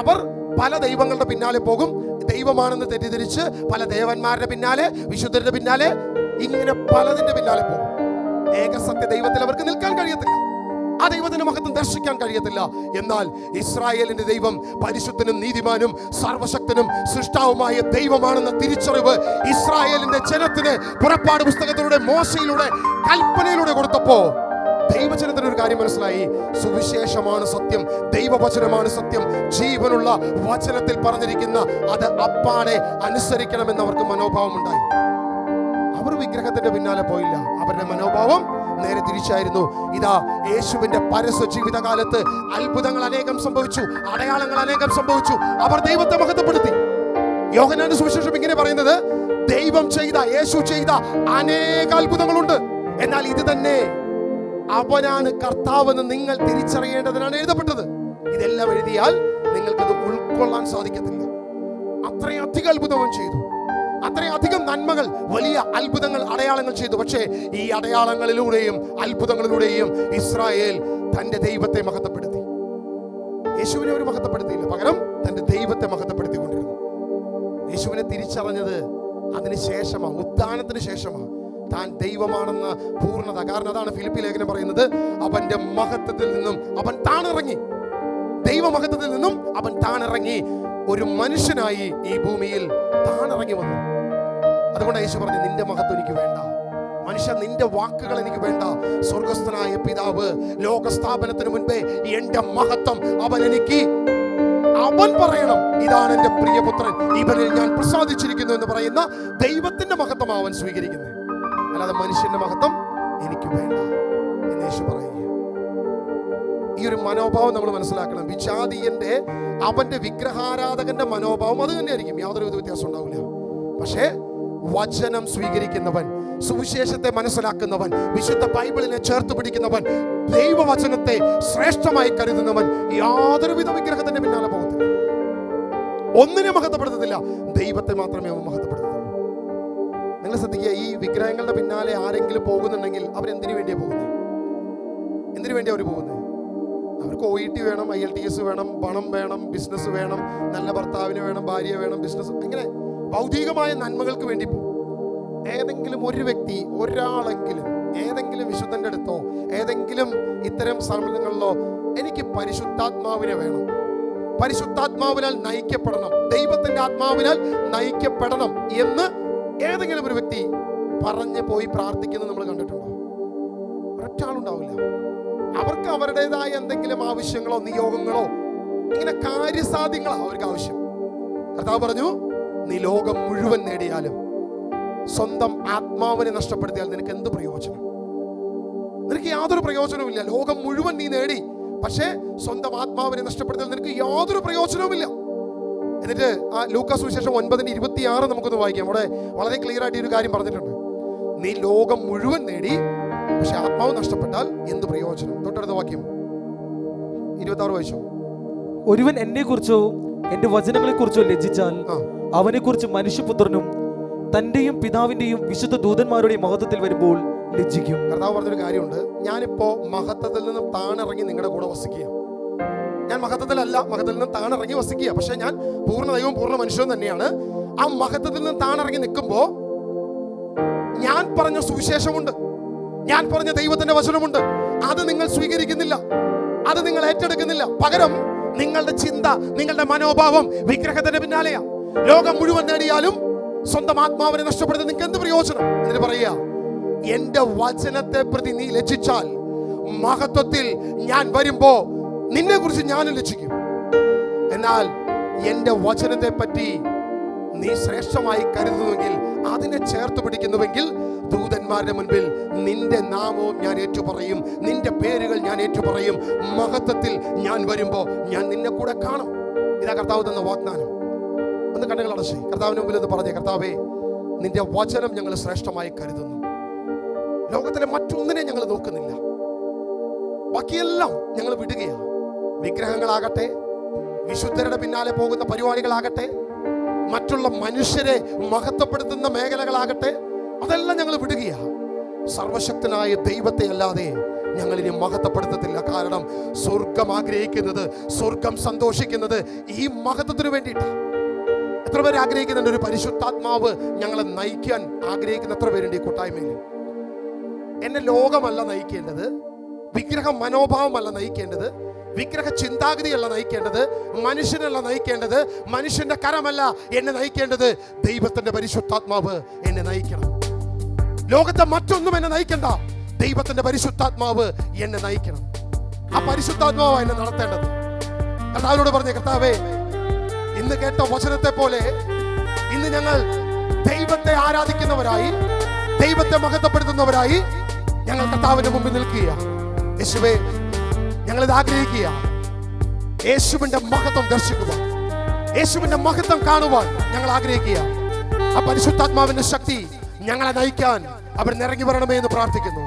അവർ പല ദൈവങ്ങളുടെ പിന്നാലെ പോകും, ദൈവമാണെന്ന് തെറ്റിദ്ധരിച്ച് പല ദേവന്മാരുടെ പിന്നാലെ, വിശുദ്ധരുടെ പിന്നാലെ, ഇങ്ങനെ പലതിന്റെ പിന്നാലെ പോകും. ഏകസത്യ ദൈവത്തിൽ അവർക്ക് നിൽക്കാൻ കഴിയത്തില്ല, ആ ദൈവത്തിന്റെ മഹത്വം ദർശിക്കാൻ കഴിയത്തില്ല. എന്നാൽ ഇസ്രായേലിന്റെ ദൈവം പരിശുദ്ധനും നീതിമാനും സർവശക്തനും സൃഷ്ടാവുമായ ദൈവമാണെന്ന തിരിച്ചറിവ് ഇസ്രായേലിന്റെ ജനത്തിന് പുറപ്പാട് പുസ്തകത്തിലൂടെ, മോശയിലൂടെ, കൽപ്പനയിലൂടെ കൊടുത്തപ്പോ ദൈവജനത്തിന് ഒരു കാര്യം മനസ്സിലായി, സുവിശേഷമാണ് സത്യം, ദൈവവചനമാണ് സത്യം, ജീവനുള്ള വചനത്തിൽ പറഞ്ഞിരിക്കുന്ന അത് അപ്പാടെ അനുസരിക്കണമെന്ന് അവർക്ക് മനോഭാവം ഉണ്ടായി. അവർ വിഗ്രഹത്തിന്റെ പിന്നാലെ പോയില്ല, അവരുടെ മനോഭാവം നേരെ തിരിച്ചായിരുന്നു. ഇതാ യേശുവിന്റെ പരസ്യ ജീവിതകാലത്ത് അത്ഭുതങ്ങൾ അനേകം സംഭവിച്ചു, അടയാളങ്ങൾ അനേകം സംഭവിച്ചു. അവർ ദൈവത്തെ മഹത്വപ്പെടുത്തി. യോഹന്നാന്റെ സുവിശേഷം ഇങ്ങനെ പറയുന്നത്, ദൈവം ചെയ്ത, യേശു ചെയ്ത അനേക അത്ഭുതങ്ങളുണ്ട്, എന്നാൽ ഇത് തന്നെ അവനാണ് കർത്താവെന്ന് നിങ്ങൾ തിരിച്ചറിയേണ്ടതിനാണ് എഴുതപ്പെട്ടത്. ഇതെല്ലാം എഴുതിയാൽ നിങ്ങൾക്കത് ഉൾക്കൊള്ളാൻ സാധിക്കത്തില്ല. അത്രയധികം അത്ഭുതവും ചെയ്തു, അത്രയധികം നന്മകൾ, വലിയ അത്ഭുതങ്ങൾ, അടയാളങ്ങൾ ചെയ്തു. പക്ഷേ ഈ അടയാളങ്ങളിലൂടെയും അത്ഭുതങ്ങളിലൂടെയും ഇസ്രായേൽ തന്റെ ദൈവത്തെ മഹത്വപ്പെടുത്തി. യേശുവിനെ അവർ മഹത്വപ്പെടുത്തിയില്ല, പകരം തന്റെ ദൈവത്തെ മഹത്വപ്പെടുത്തിക്കൊണ്ടിരുന്നു. യേശുവിനെ തിരിച്ചറിഞ്ഞത് അതിന് ശേഷമാണ്, ഉത്ഥാനത്തിന് ശേഷമാണ് താൻ ദൈവമാണെന്ന പൂർണ്ണത. കാരണം അതാണ് ഫിലിപ്പി ലേഖനം പറയുന്നത്, അവന്റെ മഹത്വത്തിൽ നിന്നും അവൻ താണിറങ്ങി, ദൈവമഹത്വത്തിൽ നിന്നും അവൻ താണിറങ്ങി, ഒരു മനുഷ്യനായി ഈ ഭൂമിയിൽ താണിറങ്ങി വന്നു. അതുകൊണ്ട് യേശു പറഞ്ഞു, നിന്റെ മഹത്വം എനിക്ക് വേണ്ട, മനുഷ്യ നിന്റെ വാക്കുകൾ എനിക്ക് വേണ്ട. സ്വർഗസ്ഥനായ പിതാവ് ലോകസ്ഥാപനത്തിന് മുൻപേ എന്റെ മഹത്വം അവൻ പറയണം, ഇതാണ് എന്റെ പ്രിയപുത്രൻ, ഇവനിൽ ഞാൻ പ്രസാദിച്ചിരിക്കുന്നു എന്ന് പറയുന്ന ദൈവത്തിന്റെ മഹത്വം അവൻ സ്വീകരിക്കുന്നത്, അല്ലാതെ മനുഷ്യന്റെ മഹത്വം എനിക്ക് വേണ്ട എന്ന് യേശു പറയുക. ഈ ഒരു മനോഭാവം നമ്മൾ മനസ്സിലാക്കണം. വിജാതീയന്റെ, അവന്റെ വിഗ്രഹാരാധകന്റെ മനോഭാവം അത് തന്നെയായിരിക്കും, യാതൊരു വിധ വ്യത്യാസം ഉണ്ടാവില്ല. പക്ഷേ വചനം സ്വീകരിക്കുന്നവൻ, സുവിശേഷത്തെ മനസ്സിലാക്കുന്നവൻ, വിശുദ്ധ ബൈബിളിനെ ചേർത്ത് പിടിക്കുന്നവൻ, ദൈവവചനത്തെ ശ്രേഷ്ഠമായി കരുതുന്നവൻ യാതൊരുവിധ വിഗ്രഹത്തിന്റെ പിന്നാലെ പോകത്തില്ല, ഒന്നിനെ മഹത്വപ്പെടുത്തത്തില്ല, ദൈവത്തെ മാത്രമേ അവൻ മഹത്വപ്പെടുത്തത്തുള്ളൂ. നിങ്ങൾ ശ്രദ്ധിക്കുക, ഈ വിഗ്രഹങ്ങളുടെ പിന്നാലെ ആരെങ്കിലും പോകുന്നുണ്ടെങ്കിൽ അവരെന്തിനു വേണ്ടിയാണ് പോകുന്നത്? എന്തിനു വേണ്ടിയാണ് അവർ പോകുന്നത്? അവർക്ക് OET വേണം, IELTS വേണം, പണം വേണം, ബിസിനസ് വേണം, നല്ല ഭർത്താവിന് വേണം, ഭാര്യ വേണം, ബിസിനസ്, ഇങ്ങനെ ഭൗതികമായ നന്മകൾക്ക് വേണ്ടി പോകും. ഏതെങ്കിലും ഒരു വ്യക്തി, ഒരാളെങ്കിലും ഏതെങ്കിലും വിശുദ്ധന്റെ അടുത്തോ ഏതെങ്കിലും ഇത്തരം സ്ഥലങ്ങളിലോ എനിക്ക് പരിശുദ്ധാത്മാവിനെ വേണം, പരിശുദ്ധാത്മാവിനാൽ നയിക്കപ്പെടണം, ദൈവത്തിന്റെ ആത്മാവിനാൽ നയിക്കപ്പെടണം എന്ന് ഏതെങ്കിലും ഒരു വ്യക്തി പറഞ്ഞു പോയി പ്രാർത്ഥിക്കുന്നത് നമ്മൾ കണ്ടിട്ടുണ്ടോ? ഒരൊറ്റ ആളുണ്ടാവില്ല. അവർക്ക് അവരുടേതായ എന്തെങ്കിലും ആവശ്യങ്ങളോ നിയോഗങ്ങളോ ഇങ്ങനെ കാര്യസാധ്യങ്ങളോ അവർക്ക് ആവശ്യം. കർത്താവ് പറഞ്ഞു, നീ ലോകം മുഴുവൻ നേടിയാലും സ്വന്തം ആത്മാവിനെ നഷ്ടപ്പെടുത്തിയാൽ നിനക്ക് എന്ത് പ്രയോജനം? നിനക്ക് യാതൊരു പ്രയോജനവുമില്ല. ലോകം മുഴുവൻ നീ നേടി, പക്ഷേ സ്വന്തം ആത്മാവിനെ നഷ്ടപ്പെടുത്തിയാൽ നിനക്ക് യാതൊരു പ്രയോജനവുമില്ല. എന്നിട്ട് ആ ലൂക്കാസ് സുവിശേഷം 9:26 നമുക്കൊന്ന് വായിക്കാം. അവിടെ വളരെ ക്ലിയർ ആയിട്ട് ഒരു കാര്യം പറഞ്ഞിട്ടുണ്ട്. നീ ലോകം മുഴുവൻ നേടി, പക്ഷെ ആത്മാവ് നഷ്ടപ്പെട്ടാൽ എന്ത് പ്രയോജനം? തൊട്ടടുത്ത വാക്യം 26 വായിച്ചോ. ഒരുവൻ എന്നെ കുറിച്ചോ എന്റെ വചനങ്ങളെ കുറിച്ചോ ലജ്ജിച്ചാൽ അവനെ കുറിച്ച് മനുഷ്യപുത്രനും തന്റെയും പിതാവിന്റെയും വിശുദ്ധ ദൂതന്മാരുടെയും മഹത്വത്തിൽ വരുമ്പോൾ ലജ്ജിക്കും. കർത്താവ് പറഞ്ഞൊരു കാര്യമുണ്ട്, ഞാനിപ്പോ മഹത്വത്തിൽ നിന്നും താണിറങ്ങി നിങ്ങളുടെ കൂടെ വസിക്കുക. ഞാൻ മഹത്വത്തിലല്ല, മഹത്വത്തിൽ നിന്ന് താണിറങ്ങി വസിക്കുക. പക്ഷെ ഞാൻ പൂർണ്ണ ദൈവവും പൂർണ്ണ മനുഷ്യനും തന്നെയാണ്. ആ മഹത്വത്തിൽ നിന്ന് താണിറങ്ങി നിൽക്കുമ്പോ ഞാൻ പറഞ്ഞ സുവിശേഷമുണ്ട്, ഞാൻ പറഞ്ഞ ദൈവത്തിന്റെ വചനമുണ്ട്. അത് നിങ്ങൾ സ്വീകരിക്കുന്നില്ല, അത് നിങ്ങൾ ഏറ്റെടുക്കുന്നില്ല. പകരം നിങ്ങളുടെ ചിന്ത, നിങ്ങളുടെ മനോഭാവം വിഗ്രഹത്തിന്റെ പിന്നാലെയാ. ലോകം മുഴുവൻ നേടിയാലും സ്വന്തം ആത്മാവിനെ നഷ്ടപ്പെടുത്തി നിങ്ങൾക്ക് എന്ത് പ്രയോജനം? എന്നിട്ട് പറയുക, എന്റെ വചനത്തെ പ്രതി നീ ലജ്ജിച്ചാൽ മഹത്വത്തിൽ ഞാൻ വരുമ്പോ നിന്നെ കുറിച്ച് ഞാനും ലജ്ജിക്കും. എന്നാൽ എന്റെ വചനത്തെ പറ്റി നീ ശ്രേഷ്ഠമായി കരുതുന്നുവെങ്കിൽ, അതിനെ ചേർത്ത് പിടിക്കുന്നുവെങ്കിൽ, ദൂതന്മാരുടെ മുൻപിൽ നിന്റെ നാമവും ഞാൻ ഏറ്റുപറയും, നിന്റെ പേരുകൾ ഞാൻ ഏറ്റുപറയും. മഹത്വത്തിൽ ഞാൻ വരുമ്പോ ഞാൻ നിന്നെ കൂടെ കാണും. ഇതാ കർത്താവ് തന്ന വാഗ്ദാനം. ഒന്ന് കണ്ണുകൾ അടച്ച് കർത്താവിന് മുമ്പിൽ എന്ന് പറഞ്ഞേ, കർത്താവേ, നിന്റെ വചനം ഞങ്ങൾ ശ്രേഷ്ഠമായി കരുതുന്നു. ലോകത്തിലെ മറ്റൊന്നിനെ ഞങ്ങൾ നോക്കുന്നില്ല, ബാക്കിയെല്ലാം ഞങ്ങൾ വിടുകയാണ്. വിഗ്രഹങ്ങളാകട്ടെ, വിശുദ്ധരുടെ പിന്നാലെ പോകുന്ന പരിപാടികളാകട്ടെ, മറ്റുള്ള മനുഷ്യരെ മഹത്വപ്പെടുത്തുന്ന മേഖലകളാകട്ടെ, അതെല്ലാം ഞങ്ങൾ വിടുകയാണ്. സർവശക്തനായ ദൈവത്തെ അല്ലാതെ ഞങ്ങൾ ഇനി മഹത്വപ്പെടുത്തത്തില്ല. കാരണം സ്വർഗം ആഗ്രഹിക്കുന്നത്, സ്വർഗം സന്തോഷിക്കുന്നത് ഈ മഹത്വത്തിന് വേണ്ടിയിട്ടാണ്. എത്ര പേര് ആഗ്രഹിക്കുന്നുണ്ട് ഒരു പരിശുദ്ധാത്മാവ് ഞങ്ങളെ നയിക്കാൻ ആഗ്രഹിക്കുന്ന എത്ര പേരുണ്ട് ഈ കൂട്ടായ്മയിൽ? എന്നെ ലോകമല്ല നയിക്കേണ്ടത്, വിഗ്രഹ മനോഭാവമല്ല നയിക്കേണ്ടത്, വിഗ്രഹ ചിന്താഗതിയല്ല നയിക്കേണ്ടത്, മനുഷ്യനല്ല നയിക്കേണ്ടത്, മനുഷ്യന്റെ കരമല്ല എന്നെ നയിക്കേണ്ടത്, ദൈവത്തിന്റെ പരിശുദ്ധാത്മാവ് എന്നെ നയിക്കണം. ലോകത്തെ മറ്റൊന്നും എന്നെ നയിക്കണ്ട, ദൈവത്തിന്റെ പരിശുദ്ധാത്മാവ് എന്നെ നയിക്കണം. ആ പരിശുദ്ധാത്മാവ് എന്നെ നടത്തേണ്ടത്. കർത്താവിനോട് പറഞ്ഞേ, കർത്താവേ, ഇന്ന് കേട്ട വചനത്തെ പോലെ ഇന്ന് ഞങ്ങൾ ദൈവത്തെ ആരാധിക്കുന്നവരായി, ദൈവത്തെ മഹത്വപ്പെടുത്തുന്നവരായി ഞങ്ങൾ കർത്താവിന്റെ മുമ്പിൽ നിൽക്കുക. യേശുവേ, ഞങ്ങളിത് ആഗ്രഹിക്കുക. യേശുവിന്റെ മഹത്വം ദർശിക്കുവാൻ, യേശുവിന്റെ മഹത്വം കാണുവാൻ ഞങ്ങൾ ആഗ്രഹിക്കുക. ആ പരിശുദ്ധാത്മാവിന്റെ ശക്തി ഞങ്ങളെ നയിക്കാൻ അവർ ഇറങ്ങി വരണമേ എന്ന് പ്രാർത്ഥിക്കുന്നു.